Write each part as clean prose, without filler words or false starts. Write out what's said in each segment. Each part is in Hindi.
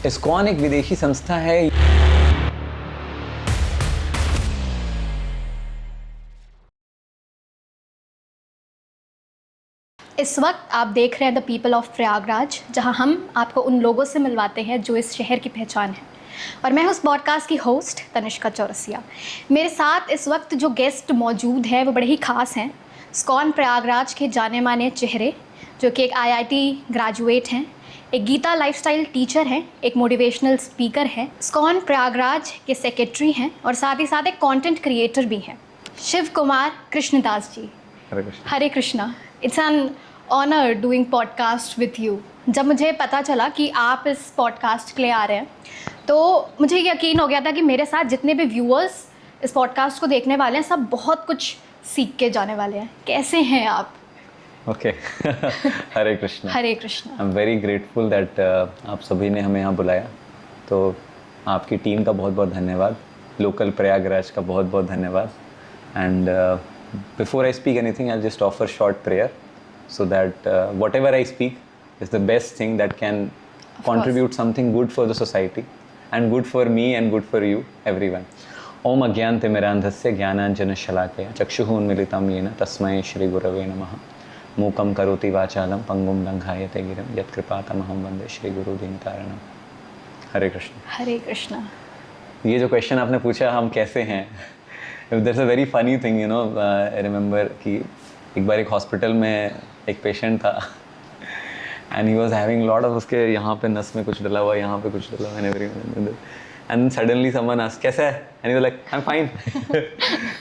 इस्कॉन एक विदेशी संस्था है। इस वक्त आप देख रहे हैं द पीपल ऑफ प्रयागराज, जहां हम आपको उन लोगों से मिलवाते हैं जो इस शहर की पहचान है। और मैं उस पॉडकास्ट की होस्ट तनिष्का चौरसिया। मेरे साथ इस वक्त जो गेस्ट मौजूद हैं वो बड़े ही ख़ास हैं। इस्कॉन प्रयागराज के जाने माने चेहरे, जो कि एक IIT ग्रेजुएट हैं, एक गीता लाइफस्टाइल टीचर हैं, एक मोटिवेशनल स्पीकर हैं, इस्कॉन प्रयागराज के सेक्रेटरी हैं और साथ ही साथ एक कंटेंट क्रिएटर भी हैं। Shiv Kumar Krishnadas ji. Hare Krishna. Hare Krishna. It's an honour doing podcast with you. जब मुझे पता चला कि आप इस पॉडकास्ट के लिए आ रहे हैं तो मुझे यकीन हो गया था कि मेरे साथ जितने भी व्यूअर्स इस पॉडकास्ट को देखने वाले हैं सब बहुत कुछ सीख के जाने वाले हैं। कैसे हैं आप? Okay. Hare Krishna. Hare Krishna. I am very grateful that आप सभी ने हमें यहाँ बुलाया। तो आपकी टीम का बहुत बहुत धन्यवाद, लोकल प्रयागराज का बहुत बहुत धन्यवाद। And before I speak anything I just offer short prayer so that whatever I speak is the best thing that can contribute something good for the society and good for me and good for you everyone. Om Agyantimirandhasya Jnananjanashalakaya Chakshuः Unmilitam Yena Tasmai Shri Gurave Namaः Mukam Karoti Vachalam Pangum Langhayate Giram Yat Kripatamaham Vande Shri Guru Dintaranam. हरे कृष्ण। हरे कृष्णा। ये जो क्वेश्चन आपने पूछा हम कैसे हैं, there's a very funny thing, you know, I remember कि एक बार एक हॉस्पिटल में एक पेशेंट था and he was having lot of, उसके यहाँ पे नस में कुछ डला हुआ, यहाँ पे कुछ डला हुआ, एंड सडनली समवन आस्क्ड कैसा है and he was like I am fine.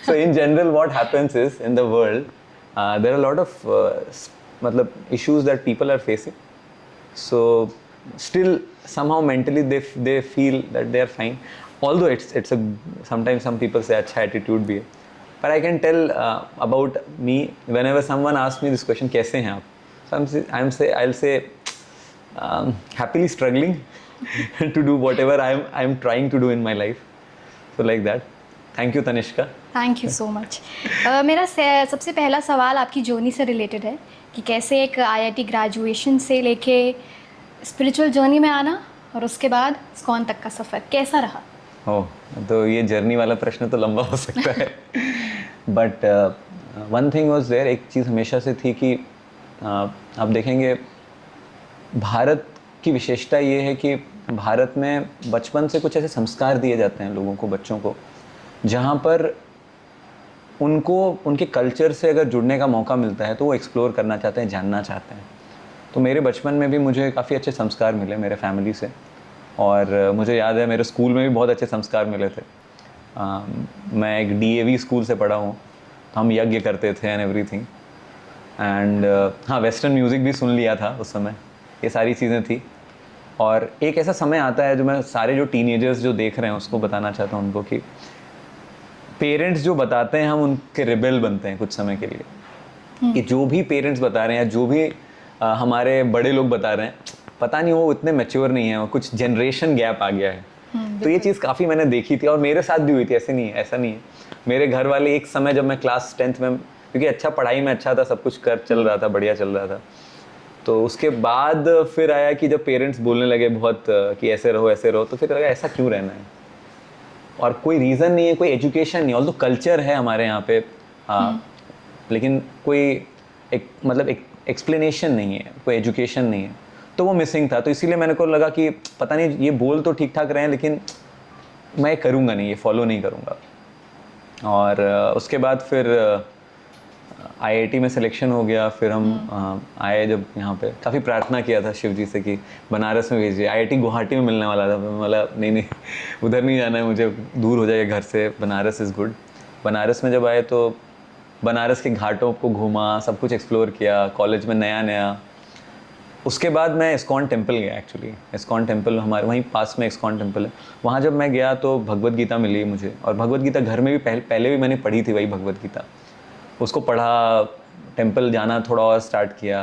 So in general what happens is in the world there are lot of मतलब issues that people are facing, so still somehow mentally they feel that they are fine, although it's a sometimes some people say अच्छा attitude भी है, but I can tell about me whenever someone asks me this question कैसे हैं आप, so I'll say happily struggling to do whatever I'm trying to do in my life, so like that. Thank you Tanishka. Thank you so much. मेरा सबसे पहला सवाल आपकी जर्नी से रिलेटेड है कि कैसे एक IIT ग्रेजुएशन से लेके स्पिरिचुअल जर्नी में आना और उसके बाद इस्कॉन तक का सफ़र कैसा रहा? ओह, तो ये जर्नी वाला प्रश्न तो लंबा हो सकता है, but one thing was there, एक चीज़ हमेशा से थी कि आप देखेंगे भारत की विशेषता ये है कि भारत में बचपन से कुछ ऐसे संस्कार दिए जाते हैं लोगों को, बच्चों को, जहाँ पर उनको उनके कल्चर से अगर जुड़ने का मौका मिलता है तो वो एक्सप्लोर करना चाहते हैं, जानना चाहते हैं। तो मेरे बचपन में भी मुझे काफ़ी अच्छे संस्कार मिले मेरे फैमिली से, और मुझे याद है मेरे स्कूल में भी बहुत अच्छे संस्कार मिले थे। मैं एक DAV स्कूल से पढ़ा हूँ, तो हम यज्ञ करते थे एंड एवरीथिंग, एंड हाँ, वेस्टर्न म्यूज़िक भी सुन लिया था उस समय, ये सारी चीज़ें थी। और एक ऐसा समय आता है जो मैं सारे जो टीनेजर्स जो देख रहे हैं उसको बताना चाहता हूँ उनको कि पेरेंट्स जो बताते हैं हम उनके रिबेल बनते हैं कुछ समय के लिए, कि जो भी पेरेंट्स बता रहे हैं या जो भी हमारे बड़े लोग बता रहे हैं, पता नहीं वो इतने मैच्योर नहीं है, कुछ जनरेशन गैप आ गया है। तो ये चीज़ काफ़ी मैंने देखी थी और मेरे साथ भी हुई थी, ऐसे नहीं है, ऐसा नहीं है। मेरे घर वाले एक समय जब मैं क्लास 10th में, क्योंकि अच्छा पढ़ाई में अच्छा था, सब कुछ कर चल रहा था, बढ़िया चल रहा था, तो उसके बाद फिर आया कि जब पेरेंट्स बोलने लगे बहुत कि ऐसे रहो, तो फिर लगा ऐसा क्यों रहना है, और कोई रीज़न नहीं है, कोई एजुकेशन नहीं, ऑल्दो कल्चर है हमारे यहाँ पे, लेकिन कोई एक मतलब एक एक्सप्लेनेशन नहीं है, कोई एजुकेशन नहीं है, तो वो मिसिंग था। तो इसीलिए मैंने को लगा कि पता नहीं, ये बोल तो ठीक ठाक रहे हैं लेकिन मैं करूँगा नहीं, ये फॉलो नहीं करूँगा। और उसके बाद फिर IIT में सिलेक्शन हो गया। फिर हम आए जब यहाँ पे, काफ़ी प्रार्थना किया था शिव जी से कि बनारस में भेजिए। IIT गुवाहाटी में मिलने वाला था, बोला नहीं उधर नहीं जाना है मुझे, दूर हो जाएगा घर से, बनारस इज़ गुड। बनारस में जब आए तो बनारस के घाटों को घूमा, सब कुछ एक्सप्लोर किया, कॉलेज में नया। उसके बाद मैं इस्कॉन टेम्पल गया। एक्चुअली इस्कॉन टेम्पल हमारे वहीं पास में इस्कॉन टेम्पल है, वहाँ जब मैं गया तो भगवद गीता मिली मुझे, और भगवद गीता घर में भी पहले भी मैंने पढ़ी थी, वही भगवद गीता, उसको पढ़ा, टेम्पल जाना थोड़ा और स्टार्ट किया,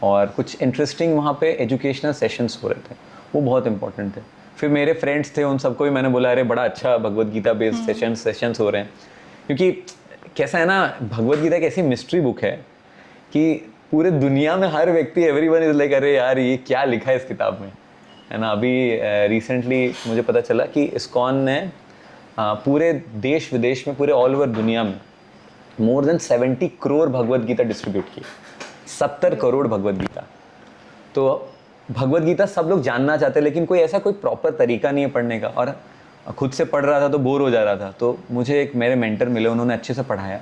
और कुछ इंटरेस्टिंग वहाँ पे एजुकेशनल सेशंस हो रहे थे, वो बहुत इंपॉर्टेंट थे। फिर मेरे फ्रेंड्स थे, उन सबको भी मैंने बोला अरे बड़ा अच्छा भगवद गीता बेस्ड सेशंस हो रहे हैं, क्योंकि कैसा है ना, भगवद गीता एक ऐसी मिस्ट्री बुक है कि पूरे दुनिया में हर व्यक्ति, एवरीवन इज लाइक अरे यार ये क्या लिखा है इस किताब में, है ना। अभी रिसेंटली मुझे पता चला कि इस्कॉन ने पूरे देश विदेश में, पूरे ऑल ओवर दुनिया में more than 70 crore Bhagavad Gita distribute की। 70 करोड़ भगवद गीता। तो भगवद गीता सब लोग जानना चाहते हैं, लेकिन कोई ऐसा कोई प्रॉपर तरीका नहीं है पढ़ने का, और खुद से पढ़ रहा था तो बोर हो जा रहा था। तो मुझे एक मेरे मेंटर मिले, उन्होंने अच्छे से पढ़ाया,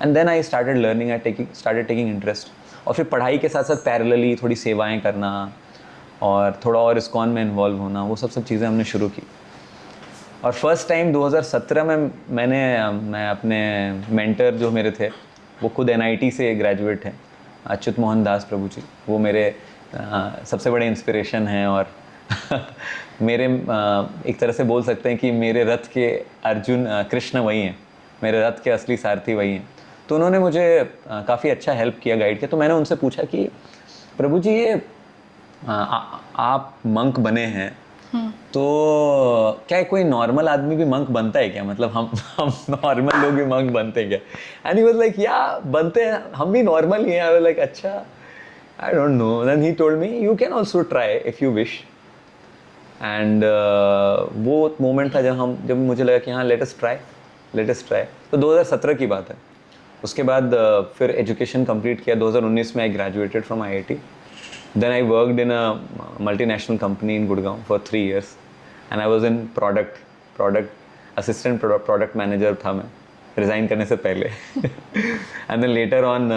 and then I started learning, I started taking interest. और फिर पढ़ाई के साथ साथ पैरेलली थोड़ी सेवाएं करना और थोड़ा और इस्कॉन में इन्वॉल्व होना, वो सब चीज़ें हमने शुरू की। और फर्स्ट टाइम 2017 में मैं अपने मेंटर जो मेरे थे, वो खुद NIT से ग्रेजुएट हैं, अच्युत मोहन दास प्रभु जी। वो मेरे सबसे बड़े इंस्पिरेशन हैं, और मेरे एक तरह से बोल सकते हैं कि मेरे रथ के अर्जुन कृष्ण वही हैं, मेरे रथ के असली सारथी वही हैं। तो उन्होंने मुझे काफ़ी अच्छा हेल्प किया, गाइड किया। तो मैंने उनसे पूछा कि प्रभु जी ये आप मंक बने हैं, तो क्या कोई नॉर्मल आदमी भी मंक बनता है क्या? मतलब हम नॉर्मल लोग भी मंक बनते हैं क्या? एंड ही वाज लाइक या बनते हैं, हम भी नॉर्मल ही हैं। आई वाज लाइक अच्छा, I don't know. Then he told me you can also try if you wish. And वो मोमेंट था जब मुझे लगा कि हाँ लेट अस ट्राई। तो 2017 की बात है। उसके बाद फिर एजुकेशन कंप्लीट किया। 2019 में I graduated from IIT। Then I worked in a multinational company in Gurgaon for 3 years, and I was in product assistant product manager था मैं, रिज़ाइन करने से पहले। एंड देन लेटर ऑन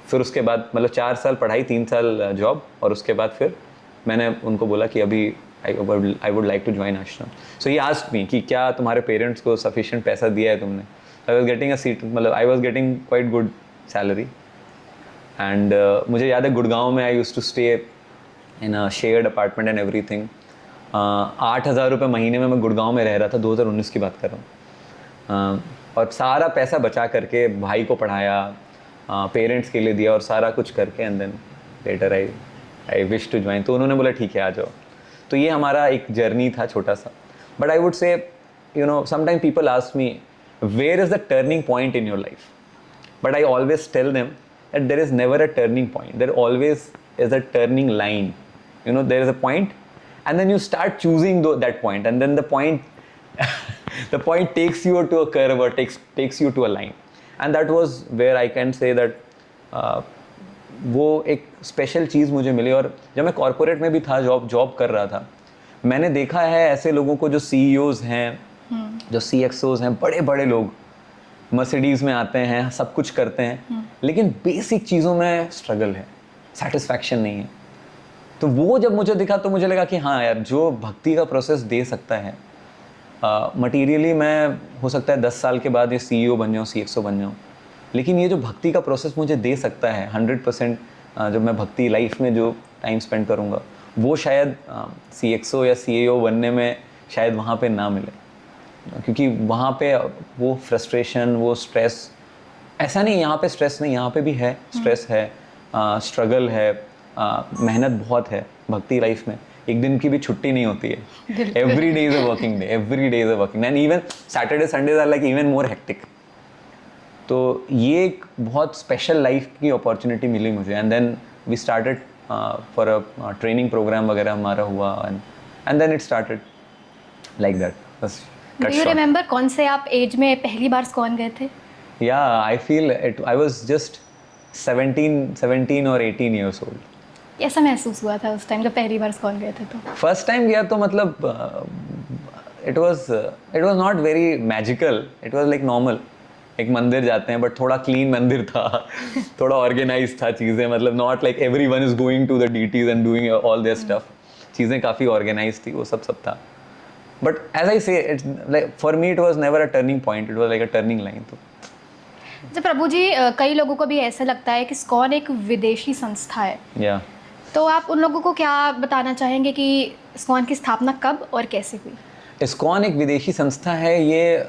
फिर उसके बाद मतलब 4 साल पढ़ाई, 3 साल जॉब, और उसके बाद फिर मैंने उनको बोला कि अभी I would like to join ashram. So he asked me कि क्या तुम्हारे पेरेंट्स को सफिशिएंट पैसा दिया है तुमने? I was getting a seat, मतलब I was getting quite good salary. And मुझे याद है गुड़गांव में I used to stay in a shared apartment and everything. 8,000 रुपये महीने में मैं गुड़गांव में रह रहा था। 2019 की बात कर रहा हूँ। और सारा पैसा बचा करके भाई को पढ़ाया, पेरेंट्स के लिए दिया, और सारा कुछ करके and then later I wish to join. तो उन्होंने बोला ठीक है आ जाओ। तो ये हमारा एक जर्नी था छोटा सा। But I would say you know sometime people ask me where is the turning point in your life, but I always tell them that there is never a turning point. There always is a turning line. You know, there is a point, and then you start choosing that point, and then the point takes you to a curve or takes you to a line. And that was where I can say that वो एक स्पेशल चीज़ मुझे मिली। और जब मैं कॉर्पोरेट में भी था, जॉब कर रहा था, मैंने देखा है ऐसे लोगों को जो CEOs हैं, जो CXOs हैं, बड़े बड़े लोग मर्सिडीज़ में आते हैं, सब कुछ करते हैं, लेकिन बेसिक चीज़ों में स्ट्रगल है, सेटिस्फैक्शन नहीं है। तो वो जब मुझे दिखा तो मुझे लगा कि हाँ यार, जो भक्ति का प्रोसेस दे सकता है, मटीरियली मैं हो सकता है 10 साल के बाद ये CEO बन जाऊँ, CXO बन जाऊँ, लेकिन ये जो भक्ति का प्रोसेस मुझे दे सकता है 100%, जब मैं भक्ति लाइफ में जो टाइम स्पेंड करूँगा, वो शायद CXO या CEO बनने में शायद वहाँ पे ना मिले। क्योंकि वहाँ पे वो फ्रस्ट्रेशन, वो स्ट्रेस, ऐसा नहीं यहाँ पे स्ट्रेस नहीं, यहाँ पे भी है स्ट्रेस है, स्ट्रगल है, मेहनत बहुत है भक्ति लाइफ में। एक दिन की भी छुट्टी नहीं होती है। Every day is a working day, every day is a working, and even Saturday Sundays are like even more hectic. तो ये एक बहुत स्पेशल लाइफ की अपॉर्चुनिटी मिली मुझे। And then we started for a training programme वगैरह हमारा हुआ, and then it started like that. बस डू यू रिमेंबर कौन से आप एज में पहली बार इस्कॉन गए थे? या I feel it, I was just 17 और 18 years old. कैसा महसूस हुआ था उस टाइम जब पहली बार इस्कॉन गए थे? तो फर्स्ट टाइम गया तो मतलब it was not very magical, it was like normal. एक मंदिर जाते हैं, बट थोड़ा क्लीन मंदिर था, थोड़ा ऑर्गेनाइज था चीज़ें, मतलब not like everyone is going to the deities and doing all their stuff. चीज़ें काफ़ी ऑर्गेनाइज थी, वो सब था। बट एज आई से it's like for me it was never a turning point, it was like a turning line. तो जब प्रभु जी, कई लोगों को भी ऐसा लगता है कि इस्कॉन एक विदेशी संस्था है, या तो आप उन लोगों को क्या बताना चाहेंगे कि इस्कॉन की स्थापना कब और कैसे हुई? इस्कॉन एक विदेशी संस्था है, ये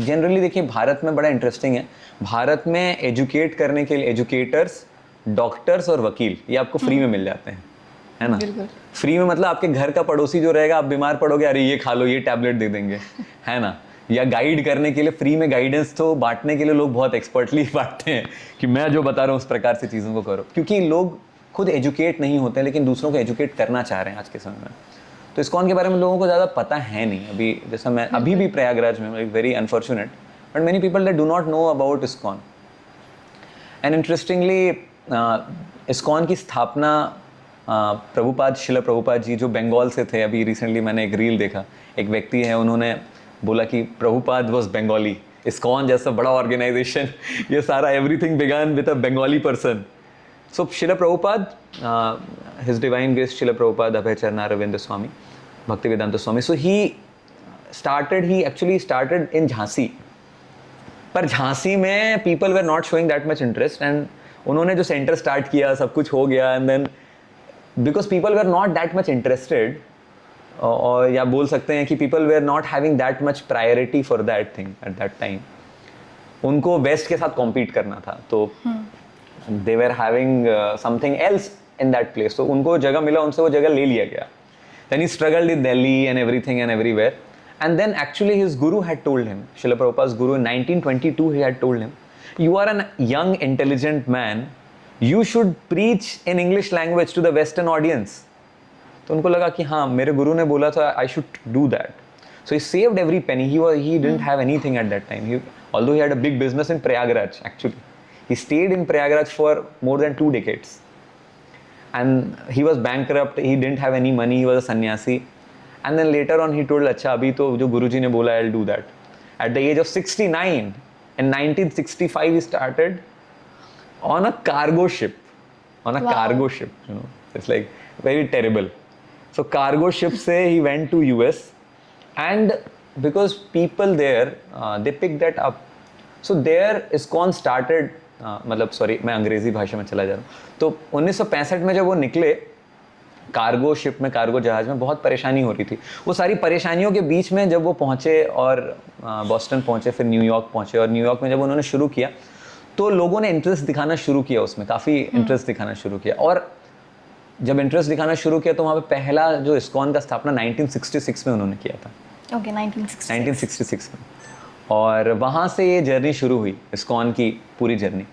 जनरली देखिए भारत में बड़ा इंटरेस्टिंग है। भारत में एजुकेट करने के लिए एजुकेटर्स, डॉक्टर्स और वकील ये आपको फ्री में मिल जाते हैं, है ना। फ्री में मतलब आपके घर का पड़ोसी जो रहेगा, आप बीमार पड़ोगे, अरे ये खा लो, ये टैबलेट दे देंगे, है ना। या गाइड करने के लिए फ्री में गाइडेंस तो बांटने के लिए लोग बहुत एक्सपर्टली बांटते हैं कि मैं जो बता रहा हूँ उस प्रकार से चीज़ों को करो, क्योंकि लोग खुद एजुकेट नहीं होते हैं लेकिन दूसरों को एजुकेट करना चाह रहे हैं आज के समय में। तो इस्कॉन के बारे में लोगों को ज़्यादा पता है नहीं अभी, जैसा मैं अभी भी प्रयागराज में, like very unfortunate, but many people that do not know about ISKCON. And interestingly ISKCON की स्थापना प्रभुपाद, शिला प्रभुपाद जी जो बंगाल से थे, अभी रिसेंटली मैंने एक रील देखा, एक व्यक्ति है उन्होंने बोला कि प्रभुपाद वाज बंगाली, इस्कॉन जैसा बड़ा ऑर्गेनाइजेशन, ये सारा everything began with a Bengali person. So Srila Prabhupada, his divine grace Srila Prabhupada Abhay Charanaravinda Swami Bhaktivedanta Swami, so he actually started in Jhansi, पर झांसी में people were not showing that much interest, and उन्होंने जो सेंटर स्टार्ट किया सब कुछ हो गया, and then because people were not that much interested, और या बोल सकते हैं कि people were not having that much priority for that thing at that time, उनको वेस्ट के साथ कॉम्पीट करना था, तो they were having something else in that place, तो उनको जगह मिला, उनसे वो जगह ले लिया गया। Then he struggled in Delhi and everything and everywhere, and then actually his guru had told him, Srila Prabhupada's guru in 1922, he had told him, you are a young intelligent man, you should preach in English language to the western audience. तो उनको लगा कि हाँ मेरे गुरु ने बोला था I should do that, so he saved every penny. He didn't have anything at that time, although he had a big business in Prayagraj. Actually he stayed in Prayagraj for more than 2 decades, and he was bankrupt, he didn't have any money, he was a sannyasi. And then later on he told, अच्छा अभी तो जो गुरुजी ने बोला I'll do that. At the age of 69, in 1965 he started on a cargo ship, cargo ship, you know, it's like very terrible. So cargo ship से he went to US, and because people there they picked that up, so there ISKCON started, मतलब सॉरी मैं अंग्रेजी भाषा में चला जा रहा हूँ, तो 1965 में जब वो निकले कार्गो शिप में, कार्गो जहाज में बहुत परेशानी हो रही थी। वो सारी परेशानियों के बीच में जब वो पहुँचे और बॉस्टन पहुँचे, फिर न्यूयॉर्क पहुँचे, और न्यूयॉर्क में जब उन्होंने शुरू किया तो लोगों ने इंटरेस्ट दिखाना शुरू किया, उसमें काफ़ी इंटरेस्ट दिखाना शुरू किया, और जब इंटरेस्ट दिखाना शुरू किया तो वहाँ पे पहला जो इस्कॉन का स्थापना 1966 में उन्होंने किया था। ओके, 1966 में, और वहाँ से ये जर्नी शुरू हुई, इस्कॉन की पूरी जर्नी।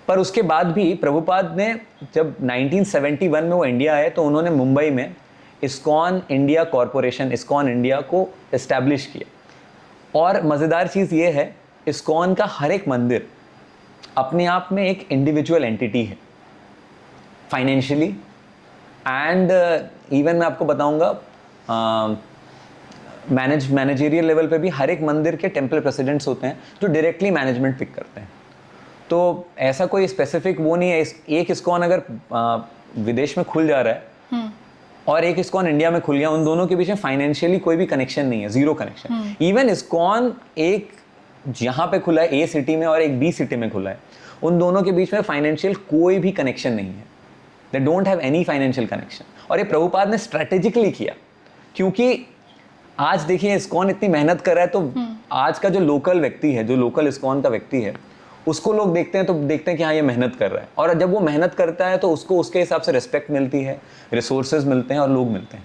पर उसके बाद भी प्रभुपाद ने जब 1971 में वो इंडिया आए तो उन्होंने मुंबई में ISKCON India corporation, ISKCON India को इस्टेब्लिश किया। और मज़ेदार चीज़ ये है, इस्कॉन का हर एक मंदिर अपने आप में एक इंडिविजुअल एंटिटी है, फाइनेंशियली एंड इवन मैं आपको बताऊंगा मैनेजरियल लेवल पे भी हर एक मंदिर के टेम्पल प्रेसिडेंट्स होते हैं जो डायरेक्टली मैनेजमेंट पिक करते हैं। तो ऐसा कोई स्पेसिफिक वो नहीं है, एक इस्कॉन अगर विदेश में खुल जा रहा है और एक इस्कॉन इंडिया में खुल गया, उन दोनों के बीच में फाइनेंशियली कोई भी कनेक्शन नहीं है, जीरो कनेक्शन। इवन इस्कॉन एक यहाँ पे खुला है ए सिटी में और एक बी सिटी में खुला है, उन दोनों के बीच में फाइनेंशियल कोई भी कनेक्शन नहीं है, they don't have any financial connection. और ये प्रभुपाद ने स्ट्रेटेजिकली किया, क्योंकि आज देखिए इस्कॉन इतनी मेहनत कर रहा है, तो आज का जो लोकल व्यक्ति है, जो लोकल इस्कॉन का व्यक्ति है, उसको लोग देखते हैं तो देखते हैं कि हाँ ये मेहनत कर रहा है, और जब वो मेहनत करता है तो उसको उसके हिसाब से रिस्पेक्ट मिलती है, रिसोर्सेज मिलते हैं और लोग मिलते हैं।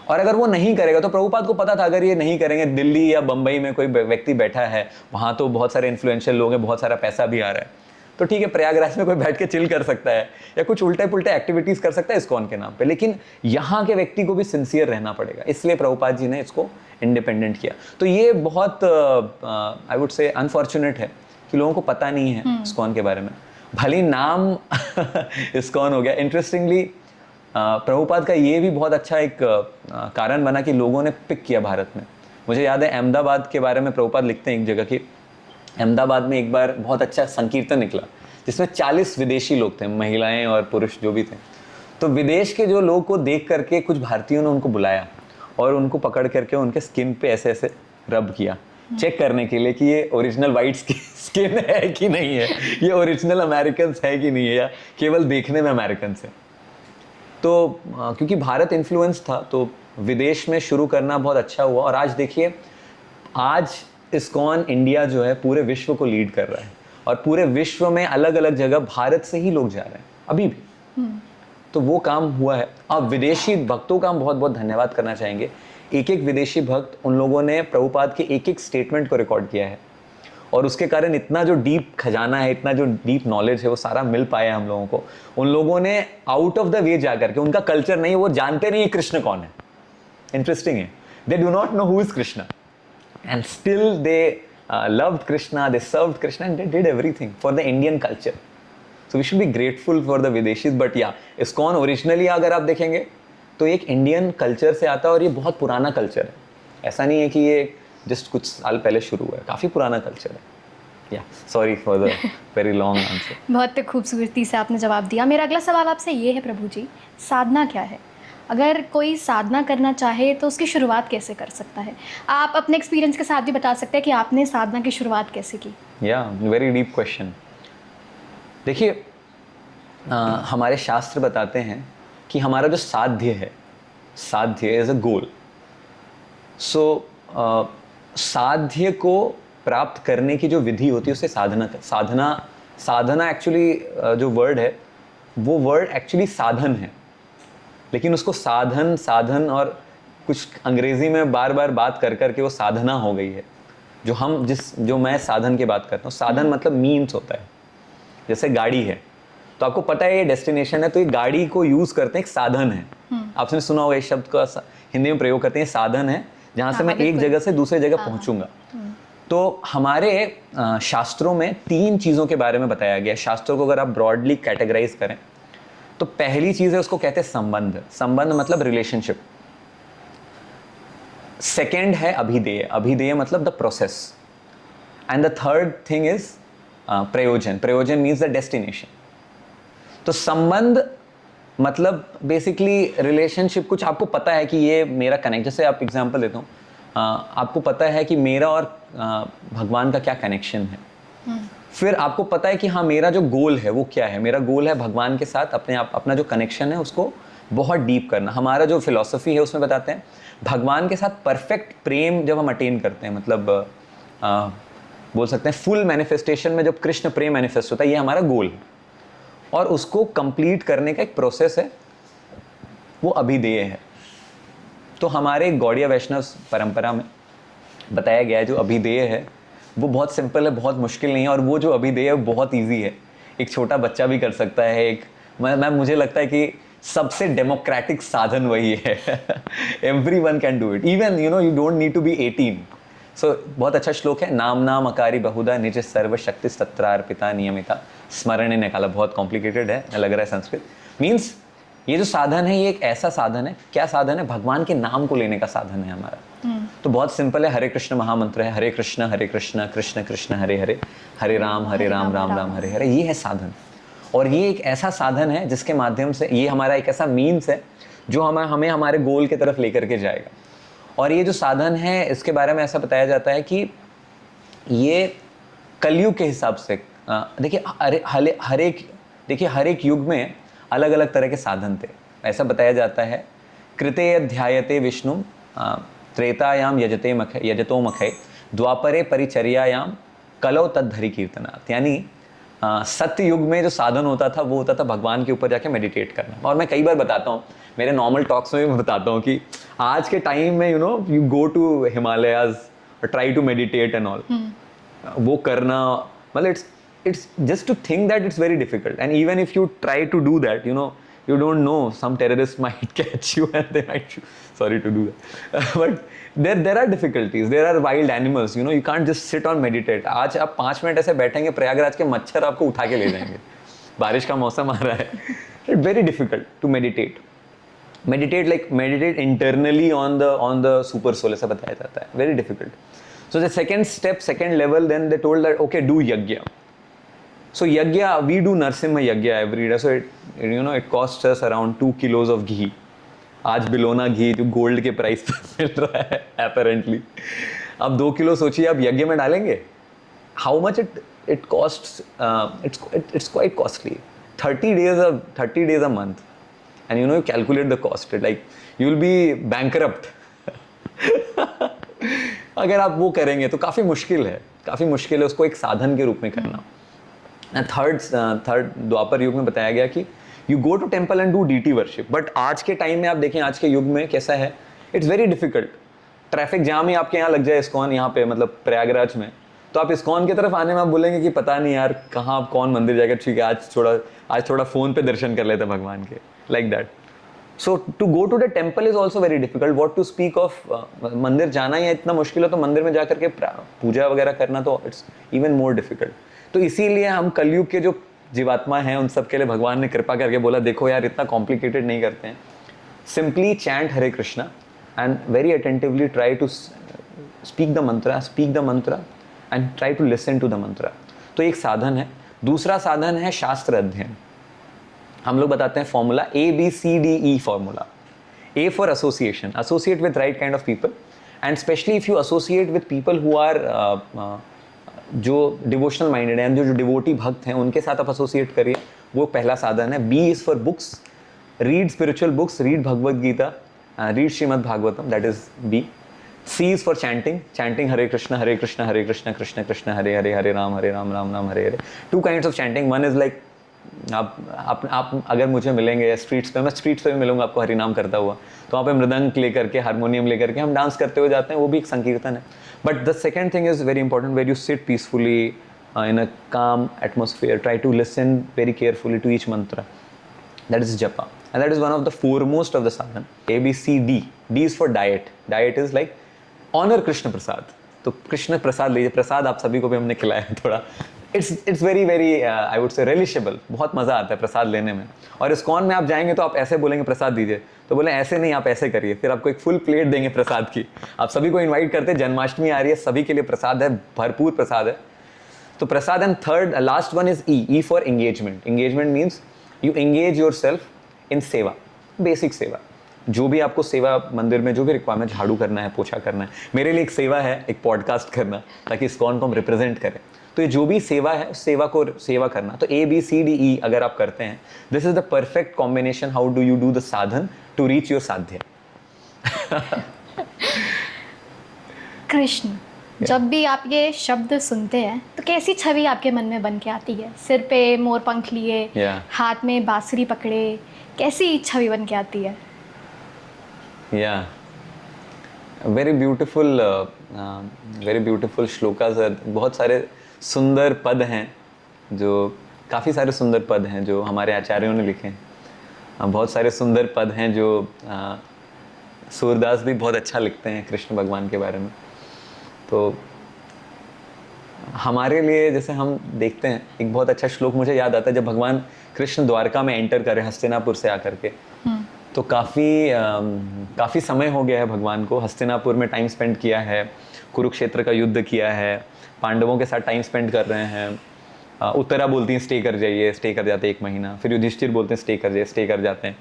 और अगर वो नहीं करेगा, तो प्रभुपाद को पता था अगर ये नहीं करेंगे, दिल्ली या बम्बई में कोई व्यक्ति बैठा है, वहाँ तो बहुत सारे इन्फ्लुएंशियल लोग हैं, बहुत सारा पैसा भी आ रहा है, तो ठीक है प्रयागराज में कोई बैठ के चिल कर सकता है या कुछ उल्टे पुल्टे एक्टिविटीज़ कर सकता है इस्कॉन के नाम पे, लेकिन यहाँ के व्यक्ति को भी सिंसियर रहना पड़ेगा, इसलिए प्रभुपाद जी ने इसको इंडिपेंडेंट किया। तो ये बहुत आई वुड से अनफॉर्चुनेट है कि लोगों को पता नहीं है इस्कॉन के बारे में, भले नाम इस्कॉन हो गया। इंटरेस्टिंगली प्रभुपाद का ये भी बहुत अच्छा एक कारण बना कि लोगों ने पिक किया भारत में। मुझे याद है अहमदाबाद के बारे में प्रभुपाद लिखते हैं एक जगह कि अहमदाबाद में एक बार बहुत अच्छा संकीर्तन निकला जिसमें 40 विदेशी लोग थे, महिलाएं और पुरुष जो भी थे। तो विदेश के जो लोग को देख करके कुछ भारतीयों ने उनको बुलाया और उनको पकड़ करके उनके स्किन पे ऐसे ऐसे रब किया, चेक करने के लिए कि ये ओरिजिनल वाइट स्किन है कि नहीं है, ये ओरिजिनल अमेरिकन है कि नहीं है, या केवल देखने में अमेरिकन है। तो क्योंकि भारत इन्फ्लुएंस था तो विदेश में शुरू करना बहुत अच्छा हुआ, और आज देखिए आज इस्कॉन इंडिया जो है पूरे विश्व को लीड कर रहा है, और पूरे विश्व में अलग अलग जगह भारत से ही लोग जा रहे हैं अभी भी। तो वो काम हुआ है। अब विदेशी भक्तों का हम बहुत बहुत धन्यवाद करना चाहेंगे। एक एक विदेशी भक्त, उन लोगों ने प्रभुपाद के एक एक स्टेटमेंट को रिकॉर्ड किया है, और उसके कारण इतना जो डीप खजाना है, इतना जो डीप नॉलेज है, वो सारा मिल पाया हम लोगों को। उन लोगों ने आउट ऑफ द वे जाकर के, उनका कल्चर नहीं, वो जानते नहीं कृष्ण कौन है। इंटरेस्टिंग है, they do not know who is Krishna and still they loved Krishna, they served Krishna and they did everything for the Indian culture. So we should be grateful for the Videshis. But yeah, ISKCON originally अगर आप देखेंगे तो एक इंडियन कल्चर से आता है और ये बहुत पुराना कल्चर है। ऐसा नहीं है कि ये जस्ट कुछ साल पहले शुरू हुआ है, काफ़ी पुराना कल्चर है। Yeah, sorry for the very long answer. बहुत खूबसूरती से आपने जवाब दिया। मेरा अगला सवाल आपसे ये है प्रभु जी, साधना क्या है? अगर कोई साधना करना चाहे तो उसकी शुरुआत कैसे कर सकता है? आप अपने एक्सपीरियंस के साथ भी बता सकते हैं कि आपने साधना की शुरुआत कैसे की? Very deep question. देखिए, हमारे शास्त्र बताते हैं कि हमारा जो साध्य है, साध्य इज अ गोल। सो साध्य को प्राप्त करने की जो विधि होती है उसे साधना एक्चुअली जो वर्ड है वो वर्ड एक्चुअली साधन है, लेकिन उसको साधन और कुछ अंग्रेजी में बार बार बात कर करके वो साधना हो गई है। जो मैं साधन की बात करता हूँ, साधन मतलब मीन्स होता है। जैसे गाड़ी है तो आपको पता है ये डेस्टिनेशन है, तो ये गाड़ी को यूज करते हैं, एक साधन है। आपने सुना होगा इस शब्द का हिंदी में प्रयोग करते हैं, साधन है जहाँ से मैं एक जगह से दूसरे जगह पहुंचूंगा। तो हमारे शास्त्रों में 3 चीज़ों के बारे में बताया गया है। शास्त्रों को अगर आप ब्रॉडली कैटेगराइज करें तो पहली चीज है, उसको कहते हैं संबंध। संबंध मतलब रिलेशनशिप। सेकेंड है अभिधेय। अभिधेय मतलब the process. And the third thing is प्रयोजन। प्रयोजन मीन्स द डेस्टिनेशन। तो संबंध मतलब बेसिकली रिलेशनशिप, कुछ आपको पता है कि ये मेरा कनेक्ट, जैसे आप एग्जांपल देता हूँ, आपको पता है कि मेरा और भगवान का क्या कनेक्शन है। फिर आपको पता है कि हाँ, मेरा जो गोल है वो क्या है। मेरा गोल है भगवान के साथ अपना जो कनेक्शन है उसको बहुत डीप करना। हमारा जो फिलॉसफी है उसमें बताते हैं भगवान के साथ परफेक्ट प्रेम जब हम अटेन करते हैं, मतलब बोल सकते हैं फुल मैनिफेस्टेशन में जब कृष्ण प्रेम मैनिफेस्ट होता है, ये हमारा गोल है। और उसको कंप्लीट करने का एक प्रोसेस है, वो अभिधेय है। तो हमारे गौड़िया वैष्णव परंपरा में बताया गया है जो अभिधेय है वो बहुत सिंपल है, बहुत मुश्किल नहीं है। और वो जो अभिधेय है वो बहुत ईजी है, एक छोटा बच्चा भी कर सकता है। मुझे लगता है कि सबसे डेमोक्रेटिक साधन वही है। Everyone can do it, even you don't need to be 18। So बहुत अच्छा श्लोक है, नाम नाम अकारी बहुधा निज सर्व शक्ति सत्रार्पिता नियमिता स्मरण निकाला। बहुत कॉम्प्लिकेटेड है, लग रहा है संस्कृत। मीन्स ये जो साधन है ये एक ऐसा साधन है, क्या साधन है? भगवान के नाम को लेने का साधन है हमारा। तो बहुत सिंपल है, हरे कृष्ण महामंत्र है, हरे कृष्ण कृष्ण कृष्ण हरे हरे, हरे राम राम राम हरे हरे। ये है साधन। और ये एक ऐसा साधन है जिसके माध्यम से, ये हमारा एक ऐसा मीन्स है जो हमें हमारे गोल की तरफ लेकर के जाएगा। और ये जो साधन है इसके बारे में ऐसा बताया जाता है कि ये कलयुग के हिसाब से, देखिए हर एक युग में अलग अलग तरह के साधन थे। ऐसा बताया जाता है, कृते ध्यायते विष्णु त्रेतायाम यजतो मखे द्वापरे परिचर्यायाम कलौ तद्धरि कीर्तनात्। यानी सत्य युग में जो साधन होता था वो होता था भगवान के ऊपर जाके मेडिटेट करना। और मैं कई बार बताता हूँ, मेरे नॉर्मल टॉक्स में भी बताता हूँ कि आज के टाइम में you go to Himalayas, try to meditate and all, वो करना मतलब it's just to think that it's very difficult. And even if you try to do that, you don't know, some terrorists might catch you and they might shoot. Sorry to do that. But there are difficulties. There are wild animals. You can't just sit or meditate. आज आप 5 मिनट ऐसे बैठेंगे, प्रयागराज के मच्छर आपको उठा के ले जाएंगे। बारिश का मौसम आ रहा है। It's very difficult to meditate. Meditate internally on the super soul, ऐसा बताया जाता है। Very difficult. So the second level, then they told that okay, do yajna. So yajna, we do Narsimha yajna every day. So it costs us around 2 kilos of ghee. आज बिलोना घी जो गोल्ड के प्राइस पर मिल रहा है apparently. अब 2 किलो सोचिए आप यज्ञ में डालेंगे, how much it costs? It's quite costly. 30 days a month, and you calculate the cost. Like you will be bankrupt. अगर आप वो करेंगे तो काफ़ी मुश्किल है उसको एक साधन के रूप में करना। थर्ड द्वापर युग में बताया गया कि you go to temple and do deity worship. But आज के टाइम में आप देखें, आज के युग में कैसा है, it's very difficult. Traffic jam ही आपके यहाँ लग जाए, इस्कॉन यहाँ पे मतलब प्रयागराज में, तो आप इस्कॉन की तरफ आने में आप बोलेंगे कि पता नहीं यार कहाँ आप कौन मंदिर जाएगा, ठीक है आज थोड़ा फ़ोन पे दर्शन कर लेते हैं भगवान के, like that. So to go to the temple is also very difficult. What to speak of मंदिर जाना ही इतना मुश्किल है, तो मंदिर में जाकर के पूजा वगैरह करना तो इट्स इवन मोर डिफिकल्ट. तो इसीलिए हम कलयुग के जो जीवात्मा हैं उन सब के लिए भगवान ने कृपा करके बोला देखो यार इतना कॉम्प्लिकेटेड नहीं करते हैं, simply chant Hare Krishna and very attentively try to speak the mantra and try to listen to the mantra. तो एक साधन है. दूसरा साधन है शास्त्र अध्ययन. हम लोग बताते हैं formula ABCDE formula. A for association, associate with right kind of people and specially if you associate with people who are जो डिवोशनल माइंडेड हैं, जो डिवोटी भक्त हैं, उनके साथ आप एसोसिएट करिए, वो पहला साधन है. B is for books, read spiritual books, read Bhagavad Gita, read Shrimad Bhagavatam, that is B. C is for chanting Hare Krishna Krishna Krishna Hare Hare, Hare Ram Ram Ram Hare Hare. Two kinds of chanting. One is like आप अगर मुझे मिलेंगे स्ट्रीट्स पे, मैं स्ट्रीट्स पे भी मिलूंगा आपको हरि नाम करता हुआ, तो वहाँ पे मृदंग लेकर के, हारमोनियम लेकर के हम डांस करते हुए जाते हैं, वो भी एक संकीर्तन है. But the second thing is very important, where you sit peacefully in a calm atmosphere, try to listen very carefully to each mantra. That is japa, and that is one of the foremost of the sadhana. A, B, C, D. D is for diet. Diet is like honor Krishna Prasad. तो कृष्ण प्रसाद लीजिए. प्रसाद आप सभी को भी हमने खिलाया है थोड़ा. It's very very I would say relishable. बहुत मज़ा आता है प्रसाद लेने में. और इस्कॉन में आप जाएंगे तो आप ऐसे बोलेंगे प्रसाद दीजिए, तो बोले ऐसे नहीं, आप ऐसे करिए, फिर आपको एक फुल प्लेट देंगे प्रसाद की. आप सभी को इन्वाइट करते हैं, जन्माष्टमी आ रही है, सभी के लिए प्रसाद है, भरपूर प्रसाद है. तो prasad. And third last one is E for engagement. Engagement means you engage your self in seva, basic सेवा. जो भी आपको सेवा मंदिर में जो भी रिक्वायरमेंट, झाड़ू करना है, पोछा करना है, मेरे लिए एक सेवा है एक पॉडकास्ट करना, ताकि इस्कॉन को हम रिप्रेजेंट करें. तो ये जो भी सेवा है उस सेवा को सेवा करना. तो ABCDE अगर आप करते हैं, this is the perfect combination. How do you do the साधन टू रीच योर साध्य. कृष्ण, जब भी आप ये शब्द सुनते हैं तो कैसी छवि आपके मन में बन के आती है? सिर पे मोर पंख लिए, हाथ में बांसुरी पकड़े, कैसी छवि बन के आती है? Very beautiful shlokas. बहुत सारे सुंदर पद हैं, जो काफ़ी सारे सुंदर पद हैं जो हमारे आचार्यों ने लिखे हैं. बहुत सारे सुंदर पद हैं जो सूरदास भी बहुत अच्छा लिखते हैं कृष्ण भगवान के बारे में. तो हमारे लिए जैसे हम देखते हैं, एक बहुत अच्छा श्लोक मुझे याद आता है, जब भगवान कृष्ण द्वारका में एंटर करे हस्तिनापुर से आकर के, तो काफ़ी समय हो गया है भगवान को. हस्तिनापुर में टाइम स्पेंड किया है, कुरुक्षेत्र का युद्ध किया है, पांडवों के साथ टाइम स्पेंड कर रहे हैं. उत्तरा बोलती हैं स्टे कर जाइए, स्टे कर जाते हैं 1 महीना. फिर युधिष्ठिर बोलते हैं स्टे कर जाइए, स्टे कर जाते हैं.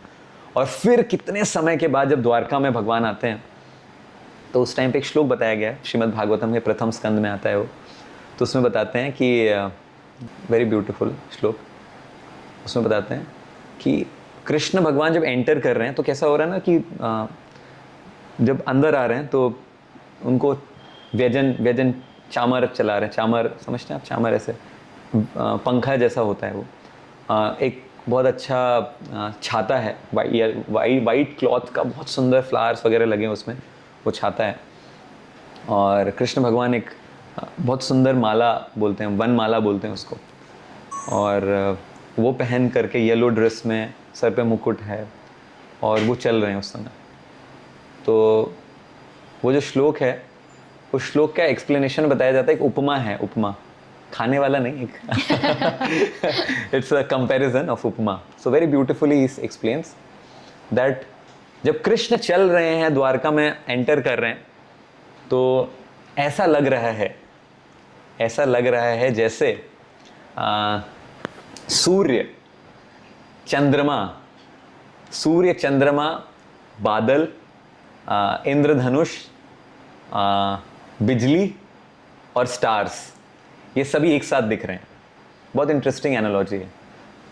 और फिर कितने समय के बाद जब द्वारका में भगवान आते हैं, तो उस टाइम पे एक श्लोक बताया गया है, श्रीमद् भागवतम के प्रथम स्कंद में आता है वो. तो उसमें बताते हैं कि वेरी ब्यूटीफुल श्लोक. उसमें बताते हैं कि कृष्ण भगवान जब एंटर कर रहे हैं तो कैसा हो रहा है ना कि जब अंदर आ रहे हैं तो उनको व्यजन चामर चला रहे हैं. चामर समझते हैं आप? चामर ऐसे पंखा जैसा होता है वो. एक बहुत अच्छा छाता है, वाइट क्लॉथ का, बहुत सुंदर फ्लावर्स वगैरह लगे हैं उसमें, वो छाता है. और कृष्ण भगवान एक बहुत सुंदर माला बोलते हैं, वन माला बोलते हैं उसको, और वो पहन करके येलो ड्रेस में, सर पे मुकुट है, और वो चल रहे हैं उस समय. तो वो जो श्लोक है, उस श्लोक का एक्सप्लेनेशन बताया जाता है. एक उपमा है, उपमा खाने वाला नहीं, एक it's a comparison of upma. So very beautifully he explains that जब कृष्ण चल रहे हैं, द्वारका में एंटर कर रहे हैं, तो ऐसा लग रहा है जैसे सूर्य चंद्रमा, बादल, इंद्रधनुष, बिजली और स्टार्स, ये सभी एक साथ दिख रहे हैं. बहुत इंटरेस्टिंग एनालॉजी है.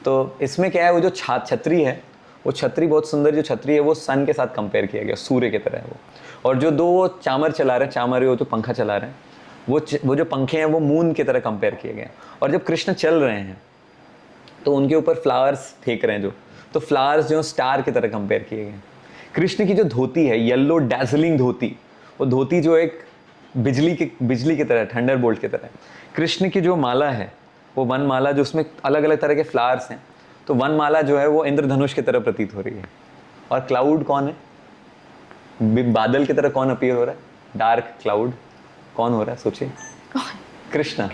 तो इसमें क्या है, वो जो छतरी है, वो छतरी बहुत सुंदर जो छतरी है, वो सन के साथ कंपेयर किया गया, सूर्य की तरह है वो. और जो दो चामर चला रहे हैं, चामर वो जो पंखा चला रहे हैं, वो जो पंखे हैं वो मून की तरह कंपेयर किए गए. और जब कृष्ण चल रहे हैं तो उनके ऊपर फ्लावर्स फेंक रहे हैं, तो फ्लावर्स जो स्टार की तरह कंपेयर किए गए. कृष्ण की जो धोती है, येलो डैजलिंग धोती, वो धोती जो एक बिजली की तरह, थंडरबोल्ट की तरह। कृष्ण की जो माला है वो वन माला, जो उसमें अलग अलग तरह के फ्लावर्स हैं, तो वन माला जो है वो इंद्रधनुष की तरह प्रतीत हो रही है। और क्लाउड कौन है? बादल की तरह कौन अपीयर हो रहा है? Dark cloud. कौन हो रहा है? सोचिए। Krishna.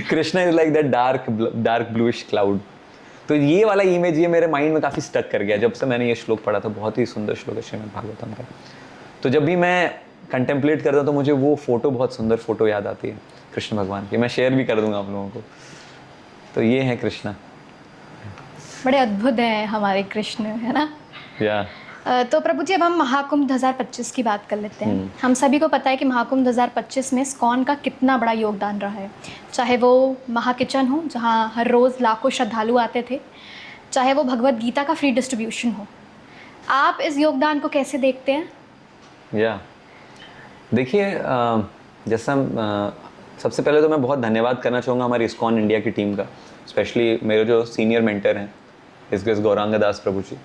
Krishna is like that dark bluish cloud. तो ये वाला इमेज ये मेरे माइंड में काफ़ी स्टक कर गया जब से मैंने ये श्लोक पढ़ा था। बहुत ही सुंदर श्लोक है श्रीमद् भागवतम का। तो जब भी मैं कंटेम्पलेट करता हूँ तो मुझे वो फोटो, बहुत सुंदर फोटो याद आती है कृष्ण भगवान की। मैं शेयर भी कर दूंगा आप लोगों को। तो ये है कृष्णा। बड़े अद्भुत हैं हमारे कृष्ण, है ना? या तो प्रभु जी, अब हम महाकुंभ 2025 की बात कर लेते हैं। हम सभी को पता है कि महाकुंभ 2025 में इस्कॉन का कितना बड़ा योगदान रहा है। चाहे वो महाकिचन हो जहाँ हर रोज़ लाखों श्रद्धालु आते थे, चाहे वो भगवत गीता का फ्री डिस्ट्रीब्यूशन हो। आप इस योगदान को कैसे देखते हैं? या देखिए, जैसा सबसे पहले तो मैं बहुत धन्यवाद करना चाहूँगा हमारी इस्कॉन इंडिया की टीम का, स्पेशली मेरे जो सीनियर मेंटर हैं इस गौरांग दास प्रभु जी,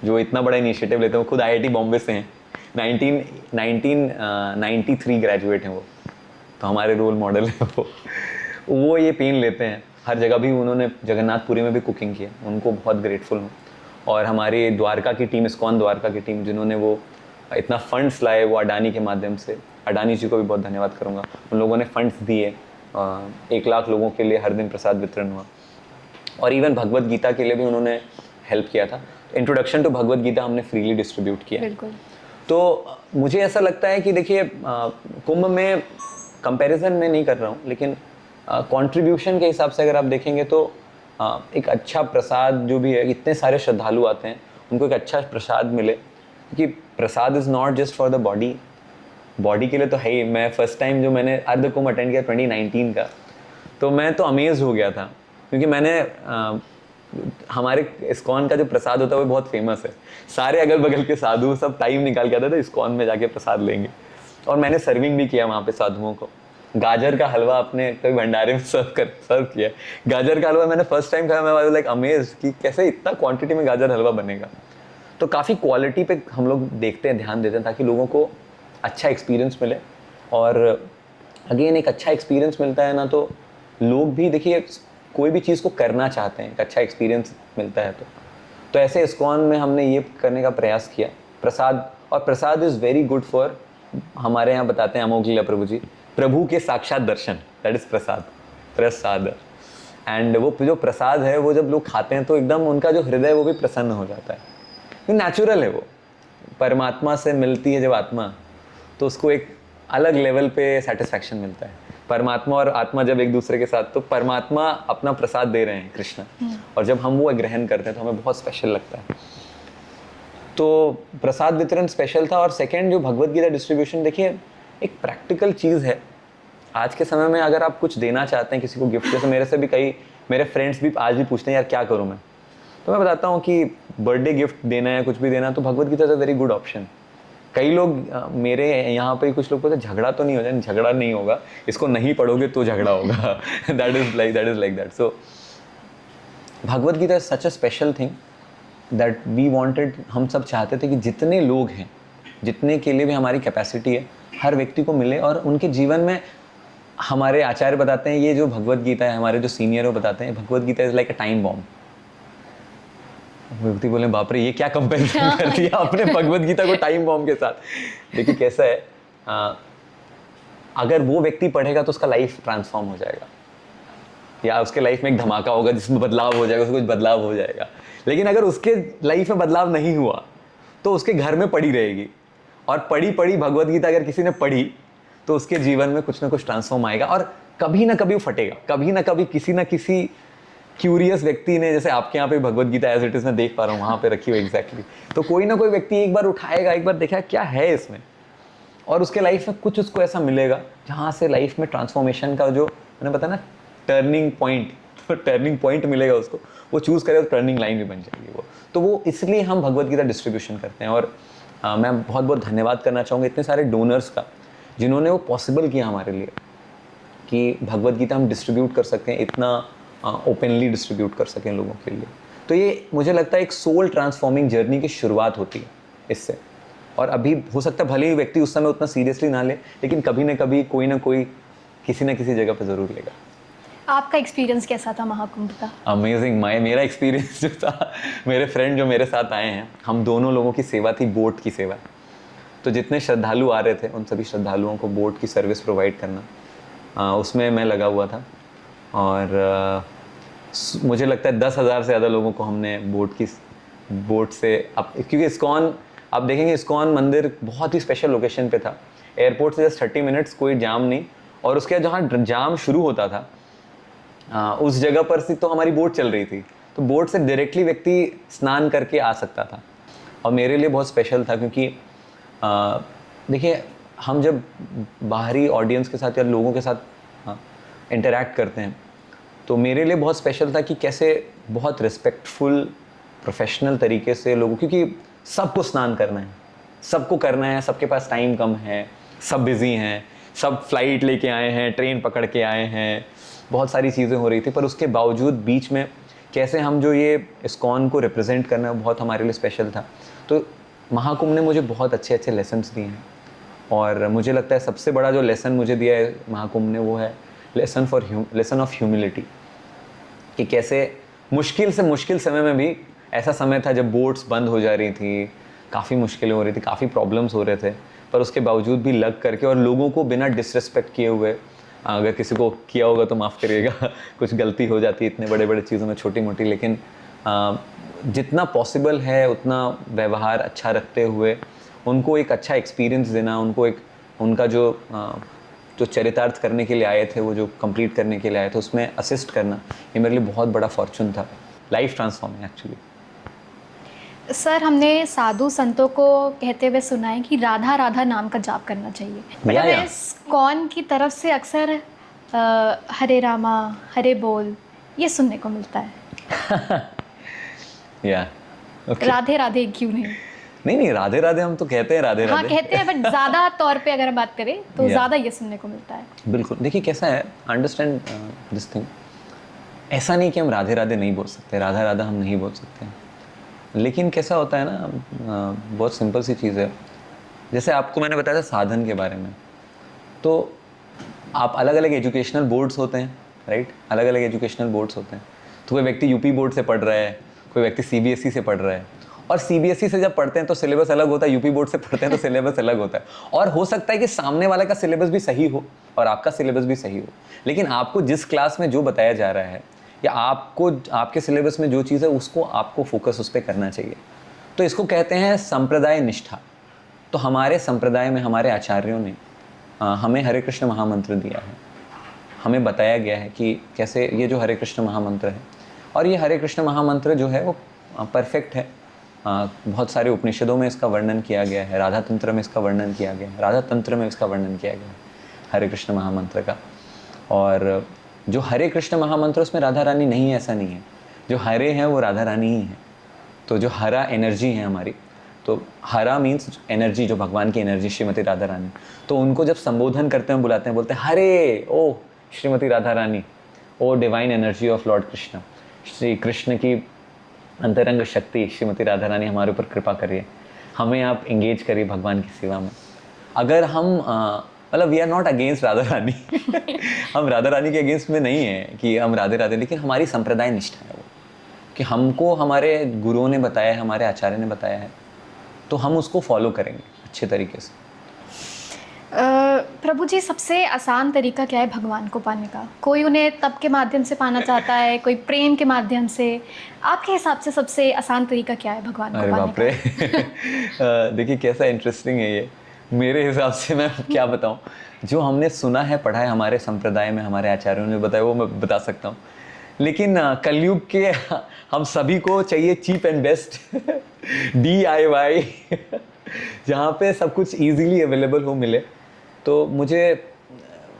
जो इतना बड़ा इनिशिएटिव लेते हैं। वो खुद IIT बॉम्बे से हैं, 1993 ग्रेजुएट हैं वो, तो हमारे रोल मॉडल हैं वो ये पेन लेते हैं हर जगह। भी उन्होंने जगन्नाथपुरी में भी कुकिंग किया, उनको बहुत ग्रेटफुल हूँ। और हमारे द्वारका की टीम, इस्कॉन द्वारका की टीम, जिन्होंने वो इतना फंड्स लाए, वो अडानी के माध्यम से, अडानी जी को भी बहुत धन्यवाद करूँगा। उन लोगों ने फंड्स दिए, 1 लाख लोगों के लिए हर दिन प्रसाद वितरण हुआ। और इवन भगवत गीता के लिए भी उन्होंने हेल्प किया था। इंट्रोडक्शन टू भगवत गीता हमने फ्रीली डिस्ट्रीब्यूट किया। बिल्कुल। तो मुझे ऐसा लगता है कि देखिए, कुंभ में कंपैरिजन में नहीं कर रहा हूँ, लेकिन कंट्रीब्यूशन के हिसाब से अगर आप देखेंगे तो एक अच्छा प्रसाद जो भी है, इतने सारे श्रद्धालु आते हैं, उनको एक अच्छा प्रसाद मिले। क्योंकि prasad is not just for the body के लिए तो है ही। मैं फर्स्ट टाइम जो मैंने अर्ध कुंभ अटेंड किया 2019 का, तो मैं तो अमेज हो गया था, क्योंकि मैंने हमारे इस्कॉन का जो प्रसाद होता है वो बहुत फेमस है। सारे अगल बगल के साधु सब टाइम निकाल के आते थे इस्कॉन में जाके प्रसाद लेंगे। और मैंने सर्विंग भी किया वहाँ पे साधुओं को। गाजर का हलवा अपने कभी भंडारे में सर्व किया। गाजर का हलवा मैंने फर्स्ट टाइम खाया, मैं वाज लाइक अमेज कि कैसे इतना क्वांटिटी में गाजर हलवा बनेगा। तो काफ़ी क्वालिटी पे हम लोग देखते हैं, ध्यान देते हैं, ताकि लोगों को अच्छा एक्सपीरियंस मिले। और अगेन एक अच्छा एक्सपीरियंस मिलता है ना, तो लोग भी देखिए कोई भी चीज़ को करना चाहते हैं, एक अच्छा एक्सपीरियंस मिलता है। तो ऐसे इस्कॉन में हमने ये करने का प्रयास किया। प्रसाद इज़ वेरी गुड फॉर, हमारे यहाँ बताते हैं अमोघ लीला प्रभु जी, प्रभु के साक्षात दर्शन, दैट इज़ प्रसाद। एंड वो जो प्रसाद है वो जब लोग खाते हैं तो एकदम उनका जो हृदय वो भी प्रसन्न हो जाता है। नेचुरल है वो, परमात्मा से मिलती है जब आत्मा, तो उसको एक अलग लेवल पे सेटिस्फैक्शन मिलता है। परमात्मा और आत्मा जब एक दूसरे के साथ, तो परमात्मा अपना प्रसाद दे रहे हैं कृष्ण, और जब हम वो ग्रहण करते हैं तो हमें बहुत स्पेशल लगता है। तो प्रसाद वितरण स्पेशल था। और सेकंड, जो भगवत गीता डिस्ट्रीब्यूशन, देखिए एक प्रैक्टिकल चीज़ है। आज के समय में अगर आप कुछ देना चाहते हैं किसी को गिफ्ट, जैसे मेरे से भी कई मेरे फ्रेंड्स भी आज भी पूछते हैं यार क्या करूँ मैं, तो मैं बताता हूँ कि बर्थडे गिफ्ट देना है, कुछ भी देना, तो Bhagavad Gita is a very good option. कई लोग मेरे यहाँ पे कुछ लोग बोलते हैं झगड़ा तो नहीं हो जाए, झगड़ा नहीं होगा, इसको नहीं पढ़ोगे तो झगड़ा होगा। That is like that. So Bhagavat Gita is such a special thing that we wanted. हम सब चाहते थे कि जितने लोग हैं, जितने के लिए भी हमारी कैपेसिटी है, हर व्यक्ति को मिले और उनके जीवन में। हमारे आचार्य बताते हैं, ये जो भगवत गीता है, हमारे जो सीनियर वो बताते हैं, Bhagavad Gita is like a time bomb. व्यक्ति बोले बाप रे, ये क्या कंपेरिजन कर दिया आपने भगवत गीता को टाइम बॉम्ब के साथ। देखिए कैसा है, अगर वो व्यक्ति पढ़ेगा तो उसका लाइफ ट्रांसफॉर्म हो जाएगा, या उसके लाइफ में एक धमाका होगा जिसमें बदलाव हो जाएगा, उसको कुछ बदलाव हो जाएगा। लेकिन अगर उसके लाइफ में बदलाव नहीं हुआ तो उसके घर में पड़ी रहेगी। और पढ़ी भगवत गीता अगर किसी ने पढ़ी तो उसके जीवन में कुछ ना कुछ ट्रांसफॉर्म आएगा, और कभी ना कभी वो फटेगा। कभी ना कभी किसी ना किसी क्यूरियस व्यक्ति ने, जैसे आपके यहाँ पे Bhagavad Gita as it is मैं देख पा रहा हूँ वहाँ पे रखी हुई एग्जैक्टली, तो कोई ना कोई व्यक्ति एक बार उठाएगा, एक बार देखा क्या है इसमें, और उसके लाइफ में कुछ उसको ऐसा मिलेगा जहाँ से लाइफ में ट्रांसफॉर्मेशन का जो मैंने बताया ना टर्निंग पॉइंट मिलेगा उसको, वो चूज़ करेगा तो टर्निंग लाइन भी बन जाएगी वो। तो वो इसलिए हम भगवत गीता डिस्ट्रीब्यूशन करते हैं। और मैं बहुत बहुत धन्यवाद करना चाहूँगा इतने सारे डोनर्स का, जिन्होंने वो पॉसिबल किया हमारे लिए कि भगवत गीता हम डिस्ट्रीब्यूट कर सकें, इतना ओपनली डिस्ट्रीब्यूट कर सकें लोगों के लिए। तो ये मुझे लगता है एक सोल ट्रांसफॉर्मिंग जर्नी की शुरुआत होती है इससे। और अभी हो सकता है भले ही व्यक्ति उस समय उतना सीरियसली ना ले, लेकिन कभी ना कभी कोई ना कोई किसी ना किसी जगह पे ज़रूर लेगा। आपका एक्सपीरियंस कैसा था महाकुंभ का? अमेजिंग। मेरा एक्सपीरियंस जो था, मेरे फ्रेंड जो मेरे साथ आए हैं, हम दोनों लोगों की सेवा थी बोट की सेवा। तो जितने श्रद्धालु आ रहे थे उन सभी श्रद्धालुओं को बोट की सर्विस प्रोवाइड करना, उसमें मैं लगा हुआ था। और मुझे लगता है 10,000 से ज़्यादा लोगों को हमने बोट से अब, क्योंकि इस्कॉन आप देखेंगे, इस्कॉन मंदिर बहुत ही स्पेशल लोकेशन पे था। एयरपोर्ट से जस्ट 30 मिनट्स, कोई जाम नहीं। और उसके बाद जहाँ जाम शुरू होता था उस जगह पर से तो हमारी बोट चल रही थी, तो बोट से डायरेक्टली व्यक्ति स्नान करके आ सकता था। और मेरे लिए बहुत स्पेशल था क्योंकि देखिए, हम जब बाहरी ऑडियंस के साथ या लोगों के साथ इंटरेक्ट करते हैं, तो मेरे लिए बहुत स्पेशल था कि कैसे बहुत रिस्पेक्टफुल प्रोफेशनल तरीके से लोगों, क्योंकि सबको स्नान करना है, सबको करना है, सबके पास टाइम कम है, सब बिज़ी हैं, सब फ्लाइट लेके आए हैं, ट्रेन पकड़ के आए हैं, बहुत सारी चीज़ें हो रही थी। पर उसके बावजूद बीच में कैसे हम जो ये इस्कॉन को रिप्रेजेंट करना है, बहुत हमारे लिए स्पेशल था। तो महाकुंभ ने मुझे बहुत अच्छे अच्छे लेसन्स दिए हैं। और मुझे लगता है सबसे बड़ा जो लेसन मुझे दिया है महाकुंभ ने, वो है लेसन ऑफ ह्यूमिलिटी। कि कैसे मुश्किल से मुश्किल समय में भी, ऐसा समय था जब बोट्स बंद हो जा रही थी, काफ़ी मुश्किलें हो रही थी, काफ़ी प्रॉब्लम्स हो रहे थे, पर उसके बावजूद भी लग करके और लोगों को बिना डिसरिस्पेक्ट किए हुए, अगर किसी को किया होगा तो माफ़ करिएगा, कुछ गलती हो जाती है इतने बड़े बड़े चीज़ों में, छोटी मोटी, लेकिन जितना पॉसिबल है उतना व्यवहार अच्छा रखते हुए उनको एक अच्छा एक्सपीरियंस देना, उनको एक उनका जो चरितार्थ करने के लिए आए थे, वो जो कंप्लीट करने के लिए आए थे, उसमें असिस्ट करना, ये मेरे लिए बहुत बड़ा फॉर्चून था, लाइफ ट्रांसफॉर्मिंग एक्चुअली। सर, हमने साधु संतों को कहते हुए सुना है कि राधा राधा नाम का जाप करना चाहिए। मतलब इस्कॉन की तरफ से अक्सर हरे रामा हरे बोल ये सुनने को मिलता है। या राधे राधे क्यों नहीं? नहीं, राधे राधे हम तो कहते हैं, राधे हाँ राधे कहते हैं, बट ज़्यादा तौर पे अगर हम बात करें तो ज़्यादा ये सुनने को मिलता है। बिल्कुल। देखिए कैसा है, अंडरस्टैंड दिस थिंग, ऐसा नहीं कि हम राधे राधे नहीं बोल सकते, राधा राधा हम नहीं बोल सकते, लेकिन कैसा होता है ना, बहुत सिंपल सी चीज़ है। जैसे आपको मैंने बताया था साधन के बारे में, तो आप अलग अलग एजुकेशनल बोर्ड्स होते हैं, राइट, अलग अलग एजुकेशनल बोर्ड्स होते हैं। तो कोई व्यक्ति यूपी बोर्ड से पढ़ रहा है, कोई व्यक्ति सीबीएसई से पढ़ रहा है, और सीबीएसई से जब पढ़ते हैं तो सिलेबस अलग होता है, यूपी बोर्ड से पढ़ते हैं तो सिलेबस अलग होता है। और हो सकता है कि सामने वाले का सिलेबस भी सही हो और आपका सिलेबस भी सही हो, लेकिन आपको जिस क्लास में जो बताया जा रहा है या आपको आपके सिलेबस में जो चीज़ है उसको आपको फोकस उस पर करना चाहिए। तो इसको कहते हैं संप्रदाय निष्ठा। तो हमारे संप्रदाय में हमारे आचार्यों ने हमें हरे कृष्ण महामंत्र दिया है, हमें बताया गया है कि कैसे ये जो हरे कृष्ण महामंत्र है, और ये हरे कृष्ण महामंत्र जो है वो परफेक्ट है। बहुत सारे उपनिषदों में इसका वर्णन किया गया है, राधा तंत्र में इसका वर्णन किया गया है, राधा तंत्र में इसका वर्णन किया गया है हरे कृष्ण महामंत्र का। और जो हरे कृष्ण महामंत्र उसमें राधा रानी नहीं है, ऐसा नहीं है, जो हरे हैं वो राधा रानी ही है। तो जो हरा एनर्जी है हमारी, तो हरा मीन्स एनर्जी, जो भगवान की एनर्जी श्रीमती राधा रानी, तो उनको जब संबोधन करते हैं बुलाते हैं, बोलते हैं Hare O Shrimati Radha Rani, O divine energy of Lord Krishna, Shri Krishna की अंतरंग शक्ति श्रीमती राधा रानी हमारे ऊपर कृपा करिए, हमें आप इंगेज करिए भगवान की सेवा में। अगर हम मतलब we are not against Radha Rani हम राधा रानी के अगेंस्ट में नहीं है कि हम राधे राधे, लेकिन हमारी संप्रदाय निष्ठा है वो, कि हमको हमारे गुरुओं ने बताया है, हमारे आचार्य ने बताया है, तो हम उसको फॉलो करेंगे अच्छे तरीके से। प्रभु जी, सबसे आसान तरीका क्या है भगवान को पाने का? कोई उन्हें तप के माध्यम से पाना चाहता है, कोई प्रेम के माध्यम से, आपके हिसाब से सबसे आसान तरीका क्या है भगवान को पाने का? अरे बाप रे देखिए कैसा इंटरेस्टिंग है ये। मेरे हिसाब से मैं क्या बताऊं, जो हमने सुना है पढ़ा है हमारे संप्रदाय में, हमारे आचार्यों ने बताया, वो मैं बता सकता हूँ। लेकिन कलयुग के हम सभी को चाहिए चीप एंड बेस्ट DIY जहाँ पे सब कुछ इजीली अवेलेबल हो, मिले। तो मुझे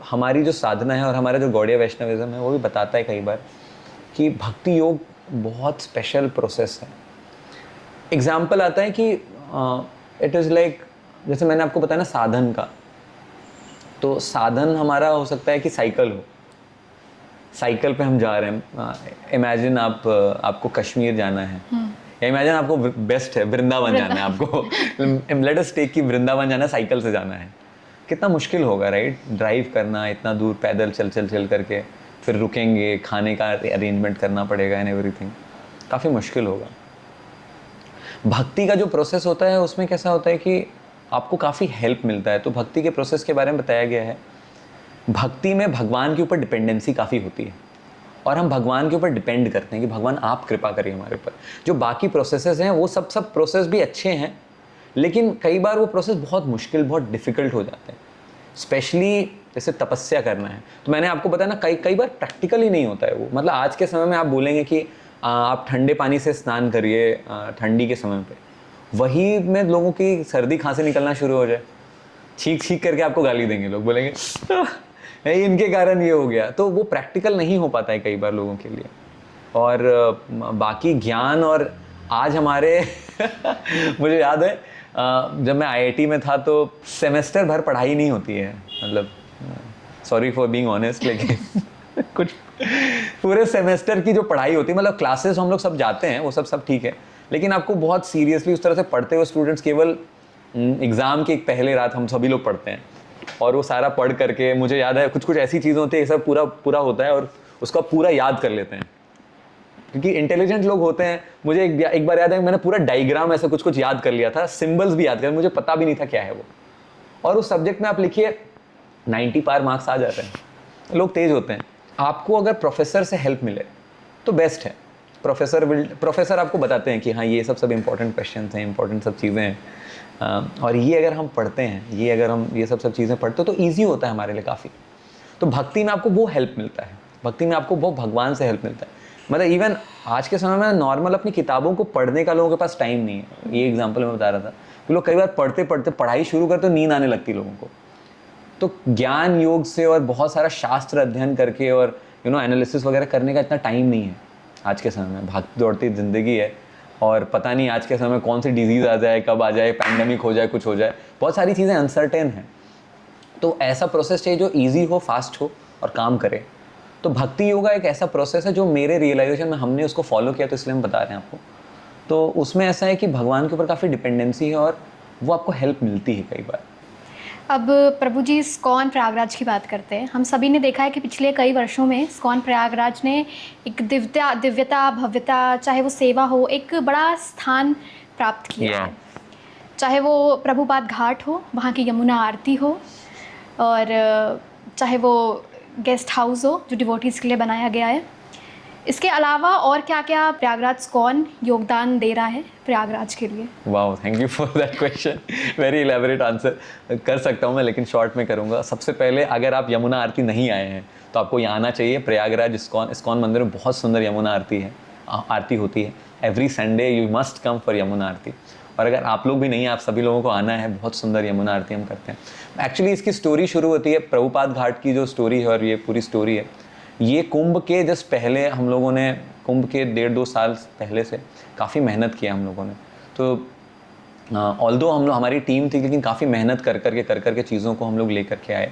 हमारी जो साधना है और हमारा जो गौड़ीय वैष्णविज्म है वो भी बताता है कई बार कि भक्ति योग बहुत स्पेशल प्रोसेस है। एग्जाम्पल आता है कि इट इज़ लाइक, जैसे मैंने आपको बताया ना साधन का, तो साधन हमारा हो सकता है कि साइकिल हो, साइकिल पे हम जा रहे हैं। इमेजिन आपको कश्मीर जाना है या इमेजिन आपको बेस्ट है वृंदावन जाना है आपको, लेट अस टेक कि वृंदावन जाना है, साइकिल से जाना है, कितना मुश्किल होगा राइट, ड्राइव करना इतना दूर पैदल चल करके, फिर रुकेंगे, खाने का अरेंजमेंट करना पड़ेगा एंड एवरीथिंग, काफ़ी मुश्किल होगा। भक्ति का जो प्रोसेस होता है उसमें कैसा होता है कि आपको काफ़ी हेल्प मिलता है। तो भक्ति के प्रोसेस के बारे में बताया गया है, भक्ति में भगवान के ऊपर डिपेंडेंसी काफ़ी होती है और हम भगवान के ऊपर डिपेंड करते हैं कि भगवान आप कृपा करिए हमारे ऊपर। जो बाकी प्रोसेसेस हैं वो सब प्रोसेस भी अच्छे हैं, लेकिन कई बार वो प्रोसेस बहुत मुश्किल, बहुत डिफ़िकल्ट हो जाते हैं। स्पेशली जैसे तपस्या करना है, तो मैंने आपको बताया ना कई बार प्रैक्टिकल ही नहीं होता है वो। मतलब आज के समय में आप बोलेंगे कि आप ठंडे पानी से स्नान करिए ठंडी के समय पे, वही में लोगों की सर्दी खांसी निकलना शुरू हो जाए, छींक करके आपको गाली देंगे, लोग बोलेंगे इनके कारण ये हो गया। तो वो प्रैक्टिकल नहीं हो पाता है कई बार लोगों के लिए। और बाकी ज्ञान, और आज हमारे मुझे याद है जब मैं आईआईटी में था तो सेमेस्टर भर पढ़ाई नहीं होती है, मतलब सॉरी फॉर बीइंग ऑनेस्ट, लेकिन कुछ पूरे सेमेस्टर की जो पढ़ाई होती है, मतलब क्लासेस हम लोग सब जाते हैं, वो सब ठीक है, लेकिन आपको बहुत सीरियसली उस तरह से पढ़ते हुए स्टूडेंट्स केवल एग्ज़ाम की एक पहले रात हम सभी लोग पढ़ते हैं, और वो सारा पढ़ करके, मुझे याद है कुछ ऐसी चीज़ें होती है, सब पूरा होता है और उसका पूरा याद कर लेते हैं, क्योंकि इंटेलिजेंट लोग होते हैं। मुझे एक बार याद है मैंने पूरा डायग्राम ऐसा कुछ याद कर लिया था, सिंबल्स भी याद कर, मुझे पता भी नहीं था क्या है वो। और उस सब्जेक्ट में आप लिखिए 90 पार मार्क्स आ जाते हैं, लोग तेज होते हैं। आपको अगर प्रोफेसर से हेल्प मिले तो बेस्ट है। प्रोफेसर आपको बताते हैं कि हाँ ये सब इंपॉर्टेंट क्वेश्चन हैं, इंपॉर्टेंट सब चीज़ें हैं, और ये अगर हम पढ़ते हैं, ये अगर हम ये सब चीज़ें पढ़ते हो तो ईजी होता है हमारे लिए काफ़ी। तो भक्ति में आपको वो हेल्प मिलता है, भक्ति में आपको वो भगवान से हेल्प मिलता है। मतलब इवन आज के समय में नॉर्मल अपनी किताबों को पढ़ने का लोगों के पास टाइम नहीं है। ये एग्जांपल मैं बता रहा था कि लोग कई बार पढ़ते पढ़ाई शुरू करते तो नींद आने लगती लोगों को। तो ज्ञान योग से और बहुत सारा शास्त्र अध्ययन करके और एनालिसिस वगैरह करने का इतना टाइम नहीं है आज के समय में। भागती दौड़ती ज़िंदगी है और पता नहीं आज के समय में कौन सी डिजीज़ आ जाए, कब आ जाए, पैंडेमिक हो जाए, कुछ हो जाए, बहुत सारी चीज़ें अनसर्टेन हैं। तो ऐसा प्रोसेस चाहिए जो ईजी हो, फास्ट हो और काम करे। तो भक्ति योगा एक ऐसा प्रोसेस है जो मेरे रियलाइजेशन में हमने उसको फॉलो किया, तो इसलिए हम बता रहे हैं आपको। तो उसमें ऐसा है कि भगवान के ऊपर काफ़ी डिपेंडेंसी है और वो आपको हेल्प मिलती है कई बार। अब प्रभु जी इस्कॉन प्रयागराज की बात करते हैं। हम सभी ने देखा है कि पिछले कई वर्षों में इस्कॉन प्रयागराज ने एक दिव्यता भव्यता, चाहे वो सेवा हो, एक बड़ा स्थान प्राप्त किया है। चाहे वो प्रभुपाद घाट हो, वहाँ की यमुना आरती हो, और चाहे वो गेस्ट हाउस हो जो डिवोटीज़ के लिए बनाया गया है। इसके अलावा और क्या क्या प्रयागराज इस्कॉन योगदान दे रहा है प्रयागराज के लिए? Wow, thank you for that question, very elaborate answer कर सकता हूँ मैं, लेकिन शॉर्ट में करूँगा। सबसे पहले अगर आप यमुना आरती नहीं आए हैं तो आपको यहाँ आना चाहिए। प्रयागराज इस्कॉन मंदिर में बहुत सुंदर यमुना आरती होती है। Every Sunday you must come for Yamuna aarti. और अगर आप लोग भी नहीं हैं, आप सभी लोगों को आना है, बहुत सुंदर यमुना आरती हम करते हैं। एक्चुअली इसकी स्टोरी शुरू होती है प्रभुपाद घाट की जो स्टोरी है, और ये पूरी स्टोरी है, ये कुंभ के जस्ट पहले हम लोगों ने, कुंभ के 1.5-2 साल पहले से काफ़ी मेहनत किया हम लोगों ने। तो ऑल्दो हम लोग, हमारी टीम थी, लेकिन काफ़ी मेहनत कर करके चीज़ों को हम लोग ले करके आए,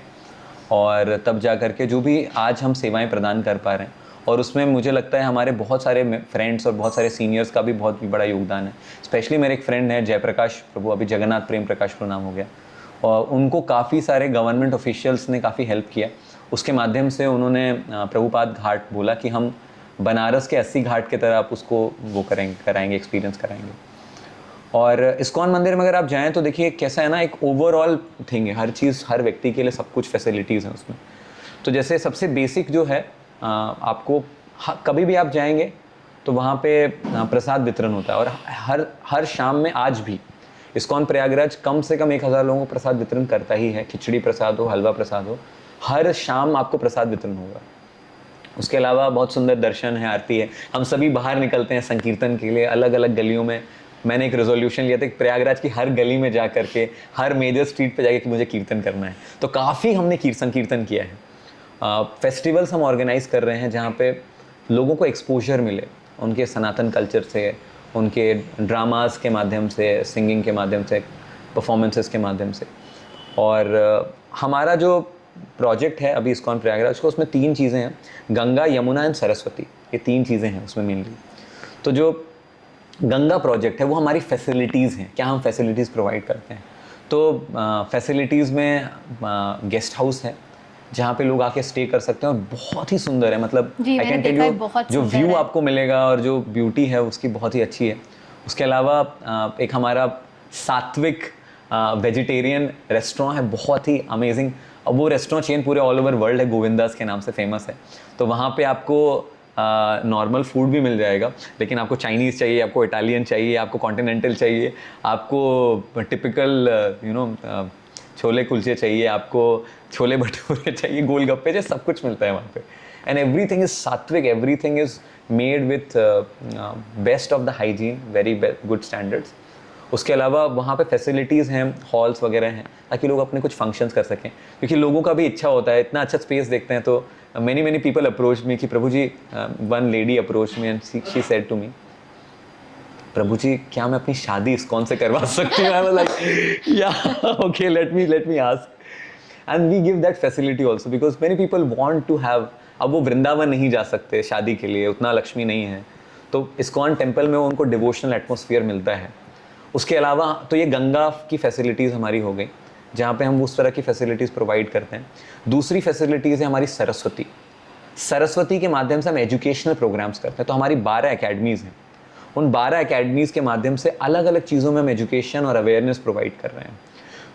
और तब जा करके जो भी आज हम सेवाएं प्रदान कर पा रहे हैं। और उसमें मुझे लगता है हमारे बहुत सारे फ्रेंड्स और बहुत सारे सीनियर्स का भी बहुत बड़ा योगदान है। स्पेशली मेरे एक फ्रेंड है जयप्रकाश प्रभु, अभी जगन्नाथ प्रेम प्रकाश प्रभु नाम हो गया, और उनको काफ़ी सारे गवर्नमेंट ऑफिशियल्स ने काफ़ी हेल्प किया। उसके माध्यम से उन्होंने प्रभुपाद घाट बोला कि हम बनारस के 80 घाट की तरह आप उसको वो कराएंगे, एक्सपीरियंस कराएंगे। और इस्कॉन मंदिर में अगर आप जाएं तो देखिए कैसा है ना, एक ओवरऑल थिंग है, हर चीज़, हर व्यक्ति के लिए सब कुछ फैसिलिटीज़ हैं उसमें। तो जैसे सबसे बेसिक जो है, आपको कभी भी आप जाएंगे तो वहाँ पे प्रसाद वितरण होता है, और हर शाम में आज भी इस्कॉन प्रयागराज कम से कम 1000 लोगों को प्रसाद वितरण करता ही है। खिचड़ी प्रसाद हो, हलवा प्रसाद हो, हर शाम आपको प्रसाद वितरण होगा। उसके अलावा बहुत सुंदर दर्शन है, आरती है। हम सभी बाहर निकलते हैं संकीर्तन के लिए, अलग अलग गलियों में। मैंने एक रेजोल्यूशन लिया था कि प्रयागराज की हर गली में जा करके, हर मेजर स्ट्रीट पे जाके कि मुझे कीर्तन करना है। तो काफ़ी हमने संकीर्तन किया है। फेस्टिवल्स हम ऑर्गेनाइज कर रहे हैं जहाँ पे लोगों को एक्सपोजर मिले उनके सनातन कल्चर से, उनके ड्रामास के माध्यम से, सिंगिंग के माध्यम से, परफॉर्मेंसेस के माध्यम से। और हमारा जो प्रोजेक्ट है अभी इस्कॉन प्रयागराज को, उसमें 3 चीज़ें हैं, गंगा, यमुना एंड सरस्वती, ये 3 चीज़ें हैं उसमें मेनली। तो जो गंगा प्रोजेक्ट है वो हमारी फैसिलिटीज़ हैं, क्या हम फैसिलिटीज़ प्रोवाइड करते हैं। तो फैसिलिटीज़ में गेस्ट हाउस है जहाँ पे लोग आके स्टे कर सकते हैं और बहुत ही सुंदर है, मतलब जी, आई मैंने कैन टेल देखा है, यू बहुत जो सुंदर व्यू है। आपको मिलेगा और जो ब्यूटी है उसकी बहुत ही अच्छी है। उसके अलावा एक हमारा सात्विक वेजिटेरियन रेस्टोरेंट है, बहुत ही अमेजिंग। अब वो रेस्टोरेंट चेन पूरे ऑल ओवर वर्ल्ड है, गोविंदास के नाम से फेमस है। तो वहाँ पे आपको नॉर्मल फूड भी मिल जाएगा, लेकिन आपको चाइनीज़ चाहिए, आपको इटालियन चाहिए, आपको कॉन्टिनेंटल चाहिए, आपको टिपिकल छोले कुलचे चाहिए, आपको छोले भटूरे चाहिए, गोलगप्पे चाहिए, सब कुछ मिलता है वहाँ पे। एंड एवरीथिंग इज सात्विक, everything is made with best of the hygiene, very good standards. उसके अलावा वहाँ पे फैसिलिटीज़ हैं, हॉल्स वगैरह हैं, ताकि लोग अपने कुछ फंक्शंस कर सकें, क्योंकि लोगों का भी इच्छा होता है, इतना अच्छा स्पेस देखते हैं। तो मैनी पीपल अप्रोच मी कि Prabhu ji, one lady approach me and she said to me, Prabhu ji क्या मैं अपनी शादी इस्कॉन से करवा सकती हूँ? I was like yeah okay, let me ask. And we give that facility also because many people want to have. अब वो वृंदावन नहीं जा सकते शादी के लिए, उतना लक्ष्मी नहीं है, तो इस्कॉन टेम्पल में उनको डिवोशनल एटमोसफियर मिलता है। उसके अलावा तो ये गंगा की फैसिलिटीज़ हमारी हो गई, जहाँ पे हम उस तरह की फैसिलिटीज़ प्रोवाइड करते हैं। दूसरी फैसिलिटीज़ है हमारी सरस्वती के माध्यम से हम एजुकेशनल प्रोग्राम्स करते हैं। तो हमारी 12 अकेडमीज़ हैं, उन 12 अकेडमीज़ के माध्यम से अलग अलग चीज़ों में हम एजुकेशन और अवेयरनेस प्रोवाइड कर रहे हैं।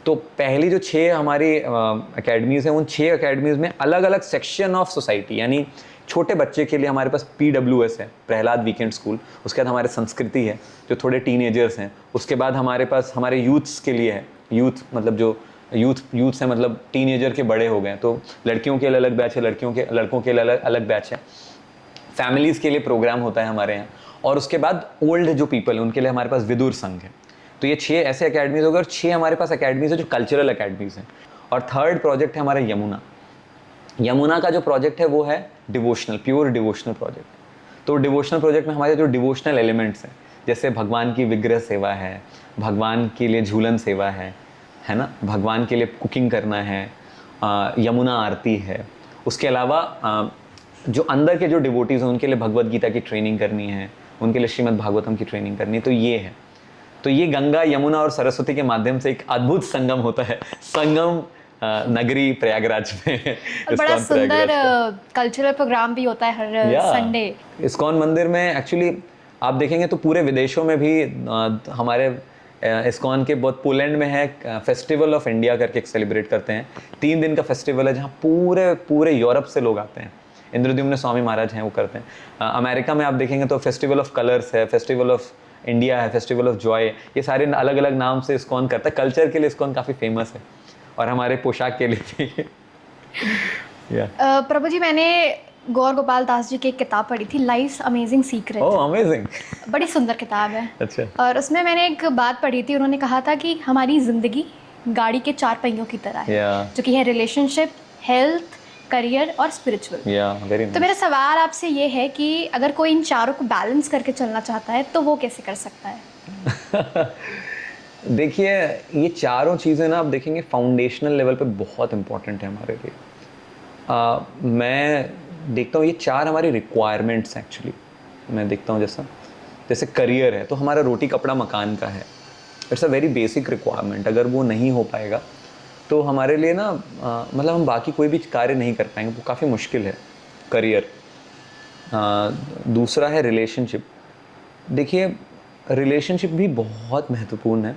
तो पहली जो 6 हमारी अकेडमीज़ हैं, उन 6 अकेडमीज़ में अलग अलग सेक्शन ऑफ सोसाइटी, यानी छोटे बच्चे के लिए हमारे पास PWS है, प्रहलाद वीकेंड स्कूल। उसके बाद हमारे संस्कृति है जो थोड़े टीनेजर्स हैं। उसके बाद हमारे पास हमारे यूथ्स के लिए है, यूथ मतलब जो यूथ से मतलब टीनेजर के बड़े हो गए, तो लड़कियों के लिए अलग बैच है, लड़कों के लिए अलग बैच है। फैमिलीज़ के लिए प्रोग्राम होता है हमारे यहाँ। और उसके बाद ओल्ड जो पीपल है उनके लिए हमारे पास विदुर संघ है। तो ये 6 ऐसे अकेडमीज़ हो गए और 6 हमारे पास अकेडमीज़ है जो कल्चरल अकेडमीज़ हैं। और थर्ड प्रोजेक्ट है हमारा यमुना का जो प्रोजेक्ट है वो है डिवोशनल, प्योर डिवोशनल प्रोजेक्ट। तो डिवोशनल प्रोजेक्ट में हमारे जो डिवोशनल एलिमेंट्स हैं, जैसे भगवान की विग्रह सेवा है, भगवान के लिए झूलन सेवा है ना, भगवान के लिए कुकिंग करना है, यमुना आरती है। उसके अलावा जो अंदर के जो डिवोटीज़ हैं उनके लिए भगवद गीता की ट्रेनिंग करनी है, उनके लिए श्रीमद् भागवतम की ट्रेनिंग करनी है। तो ये है, तो ये गंगा, यमुना और सरस्वती के माध्यम से एक अद्भुत संगम होता है, संगम नगरी प्रयागराज में। और बड़ा सुंदर कल्चरल प्रोग्राम भी होता है हर संडे। इस्कॉन मंदिर में एक्चुअली आप देखेंगे तो पूरे विदेशों में भी हमारे इस्कॉन के बहुत, पोलैंड में है फेस्टिवल ऑफ इंडिया करके एक सेलिब्रेट करते हैं। 3 दिन का फेस्टिवल है जहाँ पूरे यूरोप से लोग आते हैं। इंद्रद्युम्न स्वामी महाराज हैं वो करते हैं। अमेरिका में आप देखेंगे तो फेस्टिवल ऑफ कलर्स है, फेस्टिवल ऑफ इंडिया है, फेस्टिवल ऑफ जॉय, ये सारे अलग अलग नाम से इस्कॉन करता है। कल्चर के लिए इस्कॉन काफ़ी फेमस है और हमारे पोशाक के लिए भी। प्रभु जी, मैंने गौर गोपाल दास जी की एक किताब पढ़ी थी, life's amazing secret. Oh amazing, बड़ी सुंदर किताब है। अच्छा। और उसमें मैंने एक बात पढ़ी थी, उन्होंने कहा था कि हमारी ज़िंदगी गाड़ी के 4 पहियों की तरह है, जो कि है रिलेशनशिप, हेल्थ, करियर और स्पिरिचुअल। तो मेरा सवाल आपसे ये है कि अगर कोई इन चारों को बैलेंस करके चलना चाहता है तो वो कैसे कर सकता है? देखिए, ये चारों चीज़ें ना आप देखेंगे फाउंडेशनल लेवल पे बहुत इंपॉर्टेंट है हमारे लिए। मैं देखता हूँ ये 4 हमारी रिक्वायरमेंट्स एक्चुअली मैं देखता हूँ। जैसे करियर है तो हमारा रोटी कपड़ा मकान का है, it's a very basic requirement. अगर वो नहीं हो पाएगा तो हमारे लिए ना मतलब हम बाकी कोई भी कार्य नहीं कर पाएंगे, वो काफ़ी मुश्किल है करियर। दूसरा है रिलेशनशिप। देखिए, रिलेशनशिप भी बहुत महत्वपूर्ण है।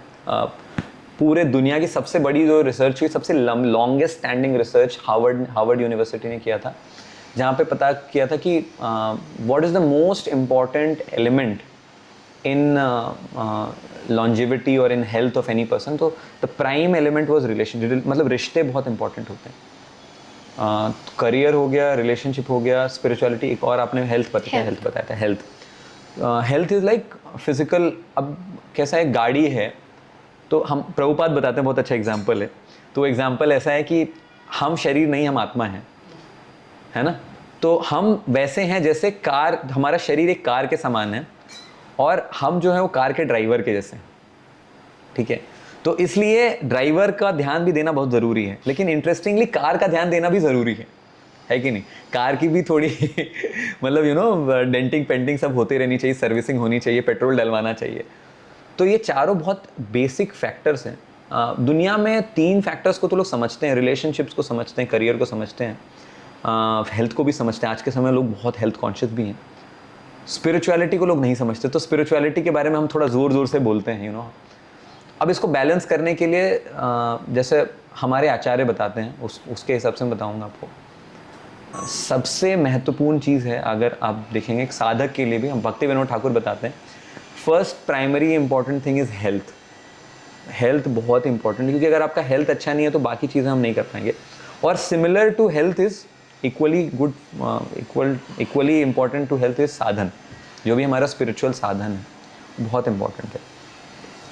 पूरे दुनिया की सबसे बड़ी जो रिसर्च हुई, सबसे longest standing research Harvard University ने किया था, जहाँ पे पता किया था कि what is the most important element in longevity और in health of any person. तो the prime element was relationship, मतलब रिश्ते बहुत इंपॉर्टेंट होते हैं। करियर हो गया, रिलेशनशिप हो गया, स्पिरिचुअलिटी, एक और आपने हेल्थ बताया था। Health is like physical. अब कैसा है, गाड़ी है तो हम, प्रभुपाद बताते हैं, बहुत अच्छा एग्जाम्पल है। तो एग्जाम्पल ऐसा है कि हम शरीर नहीं, हम आत्मा हैं, है ना। तो हम वैसे हैं जैसे कार, हमारा शरीर एक कार के समान है और हम जो है वो कार के ड्राइवर के जैसे, ठीक है। तो इसलिए ड्राइवर का ध्यान भी देना बहुत ज़रूरी है, लेकिन इंटरेस्टिंगली कार का ध्यान देना भी ज़रूरी है। है कि नहीं? कार की भी थोड़ी मतलब डेंटिंग पेंटिंग सब होती रहनी चाहिए, सर्विसिंग होनी चाहिए, पेट्रोल डलवाना चाहिए। तो ये चारों बहुत बेसिक फैक्टर्स हैं। दुनिया में 3 फैक्टर्स को तो लोग समझते हैं, रिलेशनशिप्स को समझते हैं, करियर को समझते हैं, हेल्थ को भी समझते हैं। आज के समय लोग बहुत हेल्थ कॉन्शियस भी हैं। स्पिरिचुअलिटी को लोग नहीं समझते, तो स्पिरिचुअलिटी के बारे में हम थोड़ा ज़ोर ज़ोर से बोलते हैं अब इसको बैलेंस करने के लिए जैसे हमारे आचार्य बताते हैं, उसके हिसाब से मैं बताऊँगा आपको। सबसे महत्वपूर्ण चीज़ है, अगर आप देखेंगे एक साधक के लिए भी, हम भक्ति विनोद ठाकुर बताते हैं, first primary important thing is health. Health बहुत इंपॉर्टेंट, क्योंकि अगर आपका हेल्थ अच्छा नहीं है तो बाकी चीज़ें हम नहीं कर पाएंगे। और similar to health is equally good, equally important to health is साधन। जो भी हमारा स्पिरिचुअल साधन है बहुत इंपॉर्टेंट है,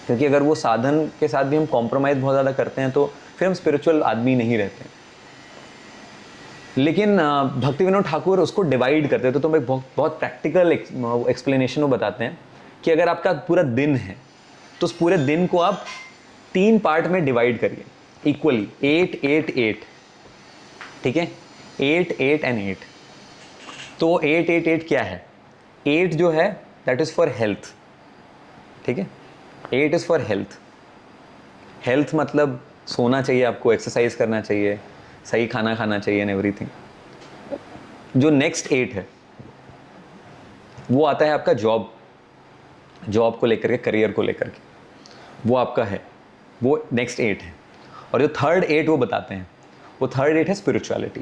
क्योंकि अगर वो साधन के साथ भी हम कॉम्प्रोमाइज़ बहुत ज़्यादा करते हैं तो फिर हम स्पिरिचुअल आदमी नहीं रहते। लेकिन भक्ति विनोद ठाकुर उसको डिवाइड करते हैं, तो एक बहुत प्रैक्टिकल एक्सप्लेनेशन वो बताते हैं कि अगर आपका पूरा दिन है तो उस पूरे दिन को आप 3 पार्ट में डिवाइड करिए इक्वली, 8 8 8, ठीक है? 8 8 एंड 8। तो 8 8 8 क्या है? 8 जो है दैट इज़ फॉर हेल्थ, ठीक है? 8 इज़ फॉर हेल्थ। हेल्थ मतलब सोना चाहिए आपको, एक्सरसाइज करना चाहिए, सही खाना खाना चाहिए एंड एवरीथिंग। जो नेक्स्ट 8 है वो आता है आपका जॉब को लेकर के, करियर को लेकर के, वो आपका है, वो नेक्स्ट 8 है। और जो थर्ड 8 वो बताते हैं, वो थर्ड 8 है स्पिरिचुअलिटी।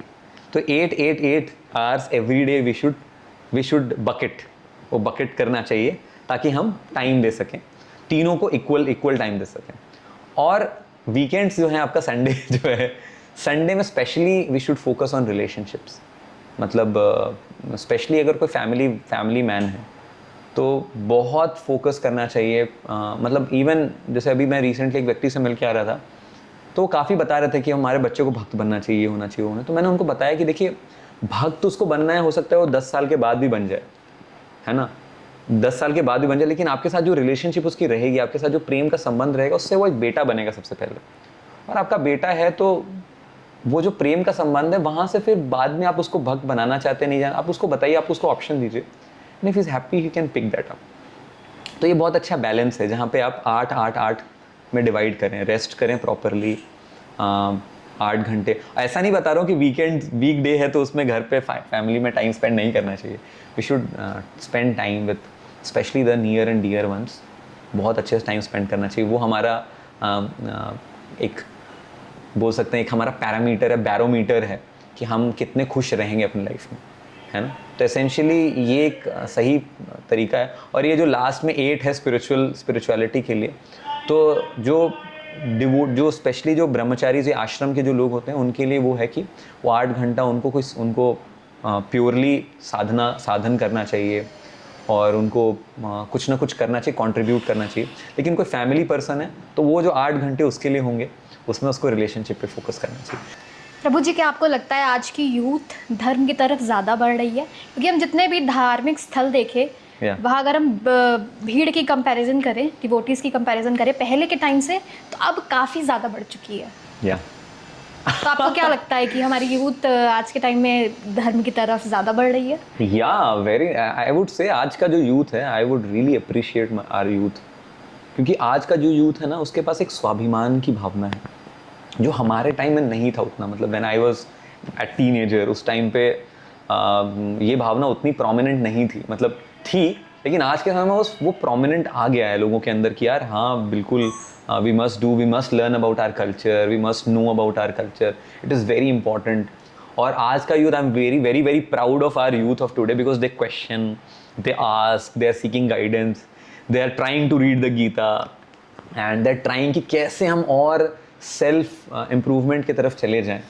तो 8 8 8 hours every day we should bucket करना चाहिए, ताकि हम टाइम दे सकें, तीनों को इक्वल टाइम दे सकें। और वीकेंड्स जो हैं, आपका संडे जो है, संडे में specially we should focus on relationships. मतलब स्पेशली अगर कोई फैमिली मैन है तो बहुत फोकस करना चाहिए। मतलब इवन जैसे अभी मैं रिसेंटली एक व्यक्ति से मिल के आ रहा था, तो वो काफ़ी बता रहे थे कि हमारे बच्चे को भक्त बनना चाहिए, होना चाहिए। तो मैंने उनको बताया कि देखिए, भक्त उसको बनना है, हो सकता है वो 10 साल के बाद भी बन जाए, है ना, 10 साल के बाद भी बन जाए, लेकिन आपके साथ जो रिलेशनशिप उसकी रहेगी, आपके साथ जो प्रेम का संबंध रहेगा, उससे वो एक बेटा बनेगा सबसे पहले। और आपका बेटा है तो वो जो प्रेम का संबंध है, वहाँ से फिर बाद में आप उसको भक्त बनाना चाहते नहीं जाना, आप उसको बताइए, आप उसको ऑप्शन दीजिए, and if is happy he can pick that up. तो ये बहुत अच्छा बैलेंस है, जहाँ पे आप 8 8 8 में डिवाइड करें, रेस्ट करें प्रॉपरली 8 घंटे। ऐसा नहीं बता रहा हूँ कि वीक डे है तो उसमें घर पे फैमिली में टाइम स्पेंड नहीं करना चाहिए। We should spend time with specially the near and dear ones. बहुत अच्छे से टाइम स्पेंड करना चाहिए। वो हमारा एक बोल सकते हैं, एक हमारा पैरामीटर है, बैरोमीटर है कि हम कितने खुश रहेंगे अपनी लाइफ में, है ना। तो एसेंशियली ये एक सही तरीका है। और ये जो लास्ट में 8 है स्पिरिचुअलिटी के लिए, तो जो स्पेशली जो ब्रह्मचारी जो आश्रम के जो लोग होते हैं, उनके लिए वो है कि वो 8 घंटा उनको प्योरली साधन करना चाहिए, और उनको कुछ ना कुछ करना चाहिए, कंट्रीब्यूट करना चाहिए। लेकिन कोई फैमिली पर्सन है तो वो जो 8 घंटे उसके लिए होंगे, उसमें उसको रिलेशनशिप पे फोकस करना चाहिए। प्रभु जी, क्या आपको लगता है आज की यूथ धर्म की तरफ ज़्यादा बढ़ रही है? क्योंकि हम जितने भी धार्मिक स्थल देखें, वहाँ अगर हम भीड़ की कंपैरिजन करें, डिवोटीज़ की कंपैरिजन करें पहले के टाइम से, तो अब काफ़ी ज़्यादा बढ़ चुकी है। तो आपको क्या लगता है कि हमारी यूथ आज के टाइम में धर्म की तरफ ज़्यादा बढ़ रही है? आई वुड से आज का जो यूथ है, I would really appreciate our youth, क्योंकि आज का जो यूथ है ना, उसके पास एक स्वाभिमान की भावना है जो हमारे टाइम में नहीं था उतना। मतलब when I was a teenager, उस टाइम पे ये भावना उतनी प्रोमिनेंट नहीं थी, मतलब थी, लेकिन आज के समय में वो प्रोमिनेंट आ गया है लोगों के अंदर कि यार हाँ बिल्कुल, we must learn about our culture, we must know about our culture, it is very important. और आज का youth, I am very very very proud of our youth of today, because they question, they ask, they are seeking guidance, they are trying to read the Gita, and they are trying कि कैसे हम और सेल्फ इम्प्रूवमेंट की तरफ चले जाएं।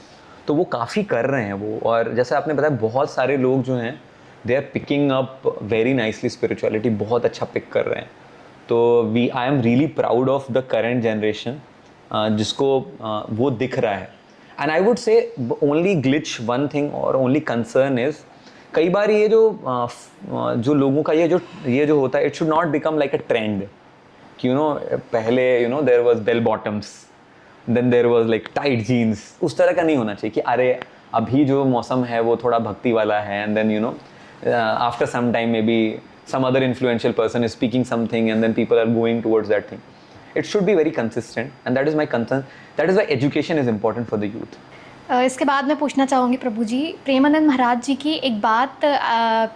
तो वो काफ़ी कर रहे हैं वो। और जैसे आपने बताया, बहुत सारे लोग जो हैं, they are picking up very nicely spirituality, बहुत अच्छा पिक कर रहे हैं। तो I am really proud of the current generation, जिसको वो दिख रहा है। And I would say only glitch one thing और ओनली कंसर्न इज, कई बार ये जो लोगों का ये जो होता है, it should not become like a trend कि पहले there was bell bottoms, then there was like tight jeans, उस तरह का नहीं होना चाहिए कि अरे अभी जो मौसम है वो थोड़ा भक्ति वाला है, and then you know after some time maybe some other influential person is speaking something and then people are going towards that thing. It should be very consistent, and that is my concern. That is why education is important for the youth. इसके बाद मैं पूछना चाहूँगी प्रभु जी, प्रेमानंद महाराज जी की एक बात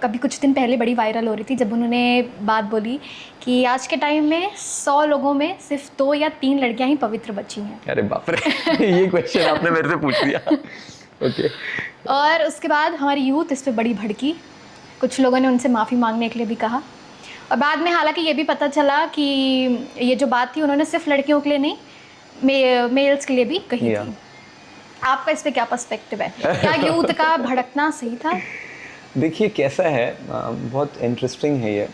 कभी कुछ दिन पहले बड़ी वायरल हो रही थी, जब उन्होंने बात बोली कि आज के टाइम में 100 लोगों में सिर्फ 2 या 3 लड़कियां ही पवित्र बची हैं। अरे बाप रे ये क्वेश्चन आपने मेरे से पूछ लिया। ओके। और उसके बाद हमारी यूथ इस पर बड़ी भड़की, कुछ लोगों ने उनसे माफ़ी मांगने के लिए भी कहा, और बाद में हालांकि ये भी पता चला कि ये जो बात थी उन्होंने सिर्फ लड़कियों के लिए नहीं, मेल्स के लिए भी कही थी। आपका इस पे क्या पर्सपेक्टिव है? क्या यूथ का भड़कना सही था? देखिए कैसा है, बहुत इंटरेस्टिंग है ये।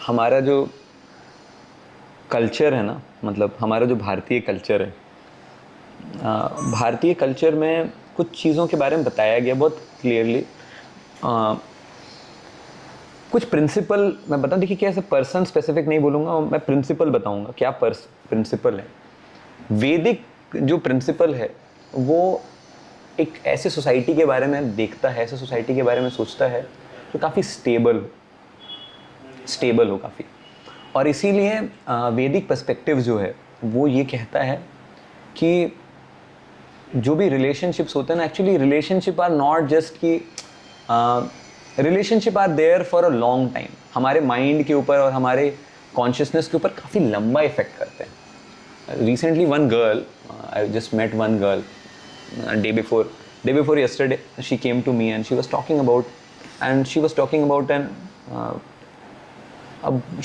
हमारा जो कल्चर है ना, मतलब हमारा जो भारतीय कल्चर है, भारतीय कल्चर में कुछ चीज़ों के बारे में बताया गया बहुत क्लियरली। कुछ प्रिंसिपल मैं बताऊँ, देखिए कैसे पर्सन स्पेसिफिक नहीं बोलूँगा, मैं प्रिंसिपल बताऊँगा क्या प्रिंसिपल है। वैदिक जो प्रिंसिपल है वो एक ऐसे सोसाइटी के बारे में देखता है, ऐसे सोसाइटी के बारे में सोचता है जो काफ़ी स्टेबल हो काफ़ी, और इसीलिए वैदिक पर्सपेक्टिव जो है वो ये कहता है कि जो भी रिलेशनशिप्स होते हैं ना, actually relationship are not just कि relationship are there for a long time, हमारे माइंड के ऊपर और हमारे कॉन्शियसनेस के ऊपर काफ़ी लंबा इफेक्ट करते हैं। Recently one girl, I just met one girl day before yesterday, she came to me and she was talking about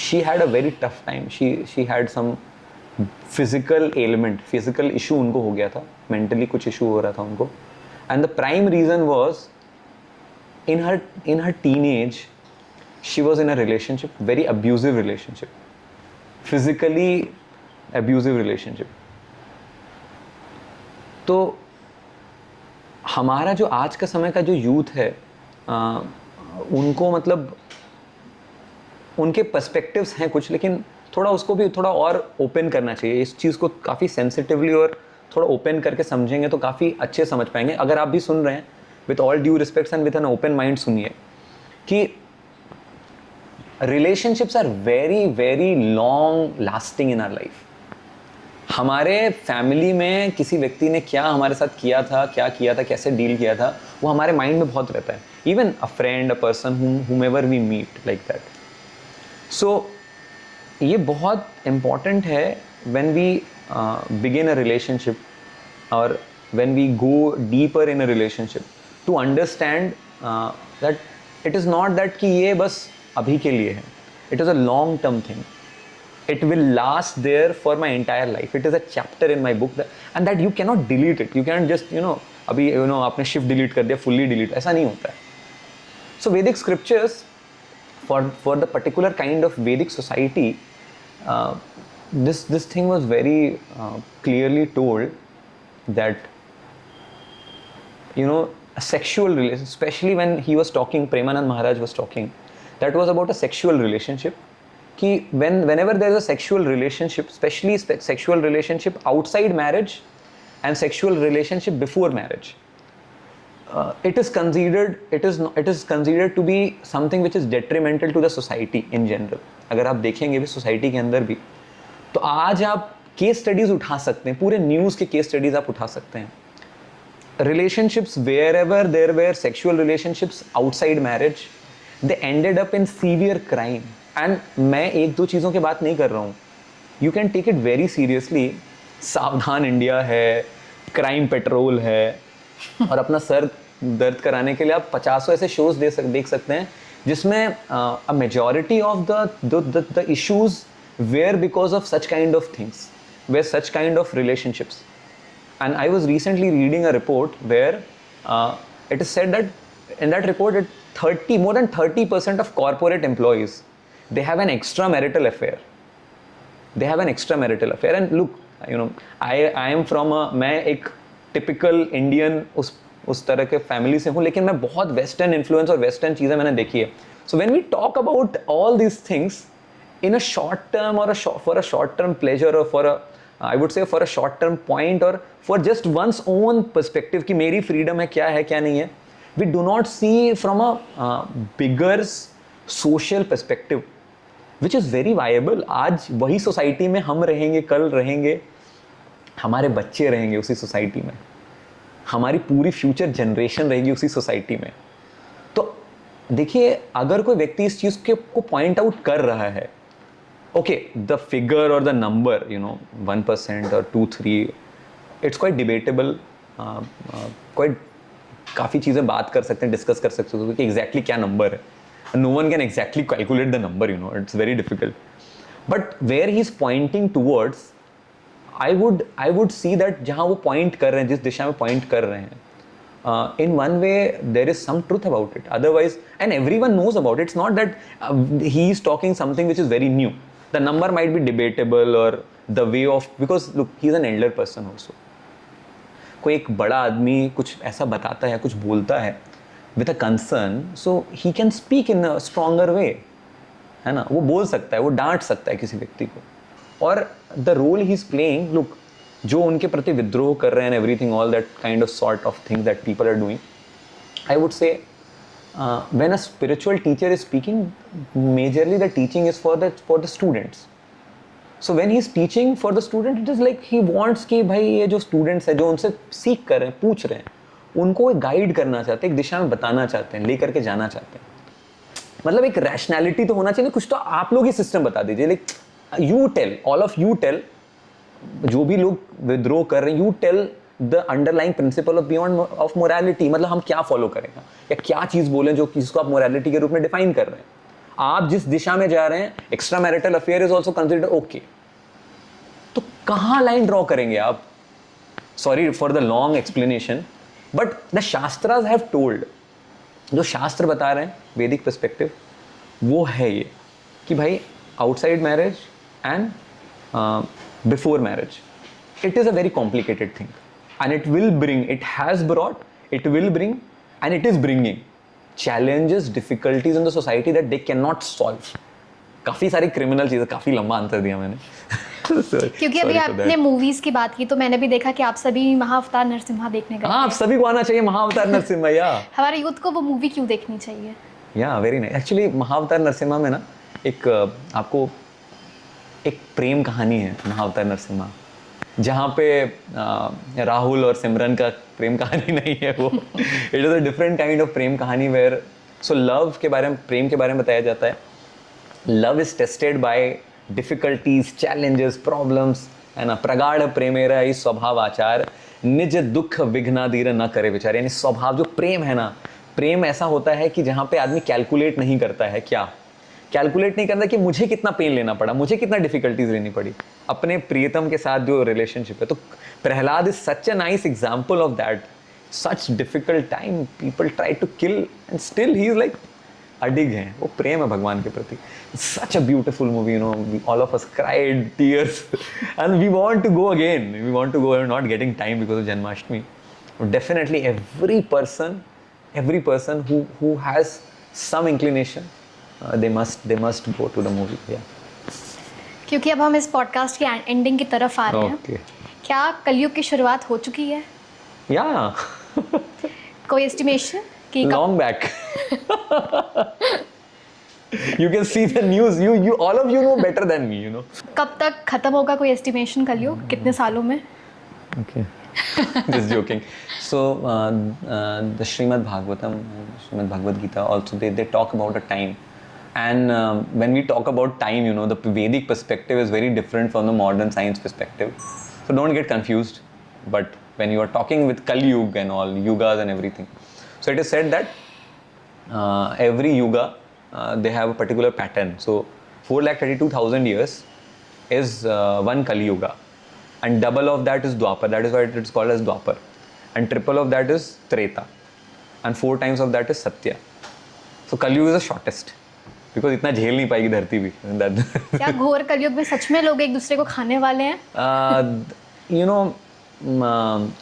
she had a very tough time. She had some physical ailment, physical issue उनको हो गया था, mentally कुछ issue हो रहा था उनको, and the prime reason was in her teenage she was in a relationship, very abusive relationship, physically abusive relationship। तो हमारा जो आज का समय का जो यूथ है, उनको मतलब उनके पर्सपेक्टिव्स हैं कुछ, लेकिन थोड़ा उसको भी थोड़ा और ओपन करना चाहिए। इस चीज़ को काफ़ी सेंसिटिवली और थोड़ा ओपन करके समझेंगे तो काफ़ी अच्छे समझ पाएंगे। अगर आप भी सुन रहे हैं, with all due respects and with an open mind सुनिए कि relationships are very very long lasting in our life. हमारे फैमिली में किसी व्यक्ति ने क्या हमारे साथ किया था, कैसे डील किया था, वो हमारे माइंड में बहुत रहता है। Even a friend, a person whomever we meet like that. So ये बहुत इम्पॉर्टेंट है when we begin a relationship और when we go deeper in a relationship to understand that it is not that कि ये बस अभी के लिए है, it is a long term thing. It will last there for my entire life. It is a chapter in my book and that you cannot delete it. You can't just अभी आपने shift delete कर दिया, fully delete, ऐसा नहीं होता है। So Vedic scriptures for the particular kind of Vedic society, this thing was very clearly told that a sexual relationship, especially when he was talking, Premanand Maharaj was talking, that was about a sexual relationship. कि whenever there is a sexual relationship, especially sexual relationship outside marriage and sexual relationship before marriage, it is considered to be something which is detrimental to the society in general. अगर आप देखेंगे भी सोसाइटी के अंदर भी, तो आज आप केस स्टडीज उठा सकते हैं, पूरे न्यूज़ के केस स्टडीज आप उठा सकते हैं। Relationships wherever there were sexual relationships outside marriage, they ended up in severe crime. And मैं एक दो चीज़ों की बात नहीं कर रहा हूँ, you can take it very seriously. सावधान इंडिया है, क्राइम पेट्रोल है, और अपना सर दर्द कराने के लिए आप 50 ऐसे शोज देख सकते हैं जिसमें a majority of the issues were because of such kind of things, where such kind of relationships. And I was recently reading a report where it is said that in that report more than 30% of corporate employees, they have an extramarital affair. And look, I am from मैं एक typical Indian उस तरह के फैमिली से हूँ, लेकिन मैं बहुत वेस्टर्न इन्फ्लुएंस और वेस्टर्न चीज़ें मैंने देखी है। So when we talk about all these things in a short term or for a short term pleasure or I would say for a short term point और for just one's own perspective कि मेरी फ्रीडम है क्या नहीं है, we do not see from a bigger social perspective which is very viable. आज वही सोसाइटी में हम रहेंगे, कल रहेंगे, हमारे बच्चे रहेंगे उसी सोसाइटी में, हमारी पूरी फ्यूचर जनरेशन रहेगी उसी सोसाइटी में. तो देखिए, अगर कोई व्यक्ति इस चीज़ को पॉइंट आउट कर रहा है, ओके, द फिगर और द नंबर, 1% और 2-3, इट्स क्वाइट डिबेटेबल. क्वाइट काफ़ी चीज़ें बात कर सकते हैं, डिस्कस कर सकते हो कि एग्जैक्टली क्या नंबर है. No one can exactly calculate the number, it's very difficult. But where he is pointing towards, I would see that जहाँ वो पॉइंट कर रहे हैं, जिस दिशा में पॉइंट कर रहे हैं, in one way there is some truth about it. Otherwise, and everyone knows about it. It's not that he is talking something which is very new. The number might be debatable or the way of, because look, he is an elder person also. कोई एक बड़ा आदमी कुछ ऐसा बताता है, कुछ बोलता है with a concern, so he can speak in a stronger way, है ना. वो बोल सकता है, वो डांट सकता है किसी व्यक्ति को. और the role he is playing, look, जो उनके प्रति विद्रोह कर रहे हैं, everything, all that kind of sort of things that people are doing, I would say when a spiritual teacher is speaking, majorly the teaching is for the students. So when he is teaching for the student, it is like he wants कि भाई ये जो स्टूडेंट्स हैं, जो उनसे सीख कर रहे हैं, पूछ रहे हैं, उनको एक गाइड करना चाहते हैं, एक दिशा में बताना चाहते हैं, लेकर के जाना चाहते हैं. मतलब एक रैशनैलिटी तो होना चाहिए, कुछ तो आप लोग ही सिस्टम बता दीजिए. Like you tell, all of you tell, जो भी लोग विद्रोह कर रहे हैं, you tell the underlying principle of beyond of morality. मतलब हम क्या फॉलो करेंगे या क्या चीज़ बोलें जो जिसको आप मोरालिटी के रूप में डिफाइन कर रहे हैं. आप जिस दिशा में जा रहे हैं, extra marital affair is also consider okay. तो कहाँ लाइन ड्रॉ करेंगे आप? Sorry for the long explanation, but the shastras have told, जो शास्त्र बता रहे हैं वैदिक पर्सपेक्टिव, वो है ये कि भाई outside marriage and before marriage, it is a very complicated thing, and it has brought, it will bring, and it is bringing challenges, difficulties in the society that they cannot solve. काफ़ी सारी क्रिमिनल चीज़ें, काफ़ी लंबा आंसर दिया मैंने. क्योंकि अभी आपने मूवीज की बात की, तो मैंने भी देखा कि आप सभी महाअवतार नरसिम्हा देखने गए. हाँ, आप सभी को आना चाहिए महाअवतार नरसिम्हा. या हमारे यूथ को वो मूवी क्यों देखनी चाहिए? या वेरी नाइस. एक्चुअली महाअवतार नरसिम्हा में ना एक आपको एक प्रेम कहानी है, महाअवतार नरसिम्हा, जहाँ पे राहुल और सिमरन का प्रेम कहानी नहीं है वो. It is a different kind of प्रेम कहानी वेयर, सो लव के बारे में, प्रेम के बारे में बताया जाता है. Love is tested by difficulties, challenges, problems, है ना. प्रगाढ़ प्रेमेरा ही स्वभाव आचार, निज दुख विघ्नाधीर न करे विचार. यानी स्वभाव, जो प्रेम है ना, प्रेम ऐसा होता है कि जहाँ पे आदमी कैलकुलेट नहीं करता है. क्या कैलकुलेट नहीं करता कि मुझे कितना पेन लेना पड़ा, मुझे कितना डिफिकल्टीज लेनी पड़ी अपने प्रियतम के साथ जो रिलेशनशिप है. तो Prahlad is such a nice example of that. Such difficult time, people try to kill and still he is like अडिग है. वो प्रेम है भगवान के प्रति. Such a beautiful movie, all of us cried tears and we want to go again, we want to go, not getting time because of Janmashtami. Definitely every person who has some inclination, they must go to the movie. Yeah. क्योंकि अब हम इस पॉडकास्ट की एंडिंग की तरफ आ रहे हैं. Okay. क्या कलयुग की शुरुआत हो चुकी है? Yeah. कोई एस्टिमेशन कि Long back. You can see the news. You all of you know better than me. कब तक खत्म होगा कोई एस्टिमेशन कलयुग? कितने सालों में? Okay. Just joking. So the Srimad Bhagavatam, Srimad Bhagavad Gita, also they talk about a time. And when we talk about time, the Vedic perspective is very different from the modern science perspective. So don't get confused. But when you are talking with Kali Yuga and all, yugas and everything. So it is said that every yuga, they have a particular pattern. So 4,32,000 years is one Kali Yuga. And double of that is Dwapar. That is why it is called as Dwapar. And triple of that is Treta. And 4 times of that is Satya. So Kali Yuga is the shortest. Because इतना झेल नहीं पाएगी धरती भी. क्या घोर कलयुग में सच में लोग एक दूसरे को खाने वाले हैं?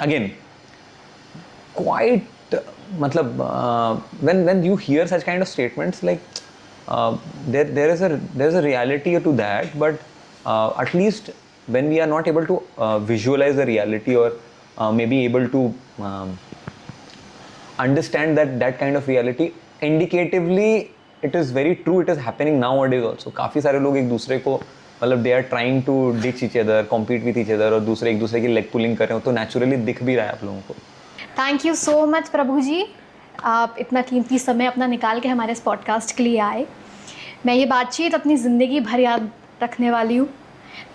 अगेन क्वाइट, मतलब when you hear such kind of statements, like there is a reality to that, but at least when we are not able to visualize the reality or maybe able to understand that kind of reality, indicatively it is very true, it is happening nowadays also. काफ़ी सारे लोग एक दूसरे को मतलब they are trying to ditch each other, compete with each other, और दूसरे एक दूसरे की लेग पुलिंग कर रहे हो, तो नेचुरली दिख भी रहा है आप लोगों को. थैंक यू सो मच प्रभु जी, आप इतना कीमती समय अपना निकाल के हमारे इस पॉडकास्ट के लिए आए. मैं ये बातचीत अपनी ज़िंदगी भर याद रखने वाली हूँ.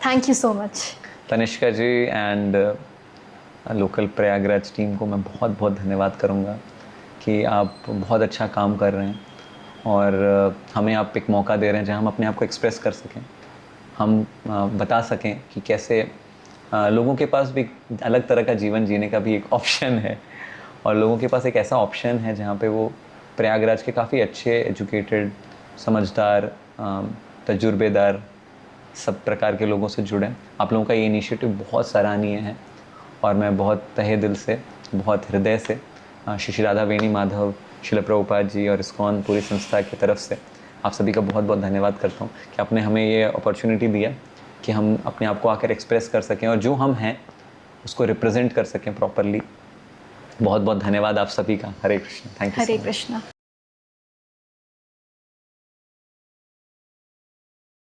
Thank you so much. Tanishka ji and local Prayagraj team को मैं बहुत बहुत धन्यवाद करूँगा कि आप बहुत अच्छा काम कर रहे हैं और हमें आप एक मौका दे रहे हैं जहाँ हम अपने आप को एक्सप्रेस कर सकें, हम बता सकें कि कैसे लोगों के पास भी अलग तरह का जीवन जीने का भी एक ऑप्शन है, और लोगों के पास एक ऐसा ऑप्शन है जहाँ पे वो प्रयागराज के काफ़ी अच्छे एजुकेटेड, समझदार, तजुर्बेदार सब प्रकार के लोगों से जुड़ें. आप लोगों का ये इनिशिएटिव बहुत सराहनीय है और मैं बहुत तहे दिल से, बहुत हृदय से श्री राधा वेणी माधव, शिल प्रभुपाद जी और इस्कॉन पूरी संस्था की तरफ से आप सभी का बहुत बहुत धन्यवाद करता हूँ कि आपने हमें ये अपॉर्चुनिटी दिया कि हम अपने आप को आकर एक्सप्रेस कर सकें और जो हम हैं उसको रिप्रेजेंट कर सकें प्रॉपरली. बहुत बहुत धन्यवाद आप सभी का. हरे कृष्ण. Thank you. हरे कृष्णा.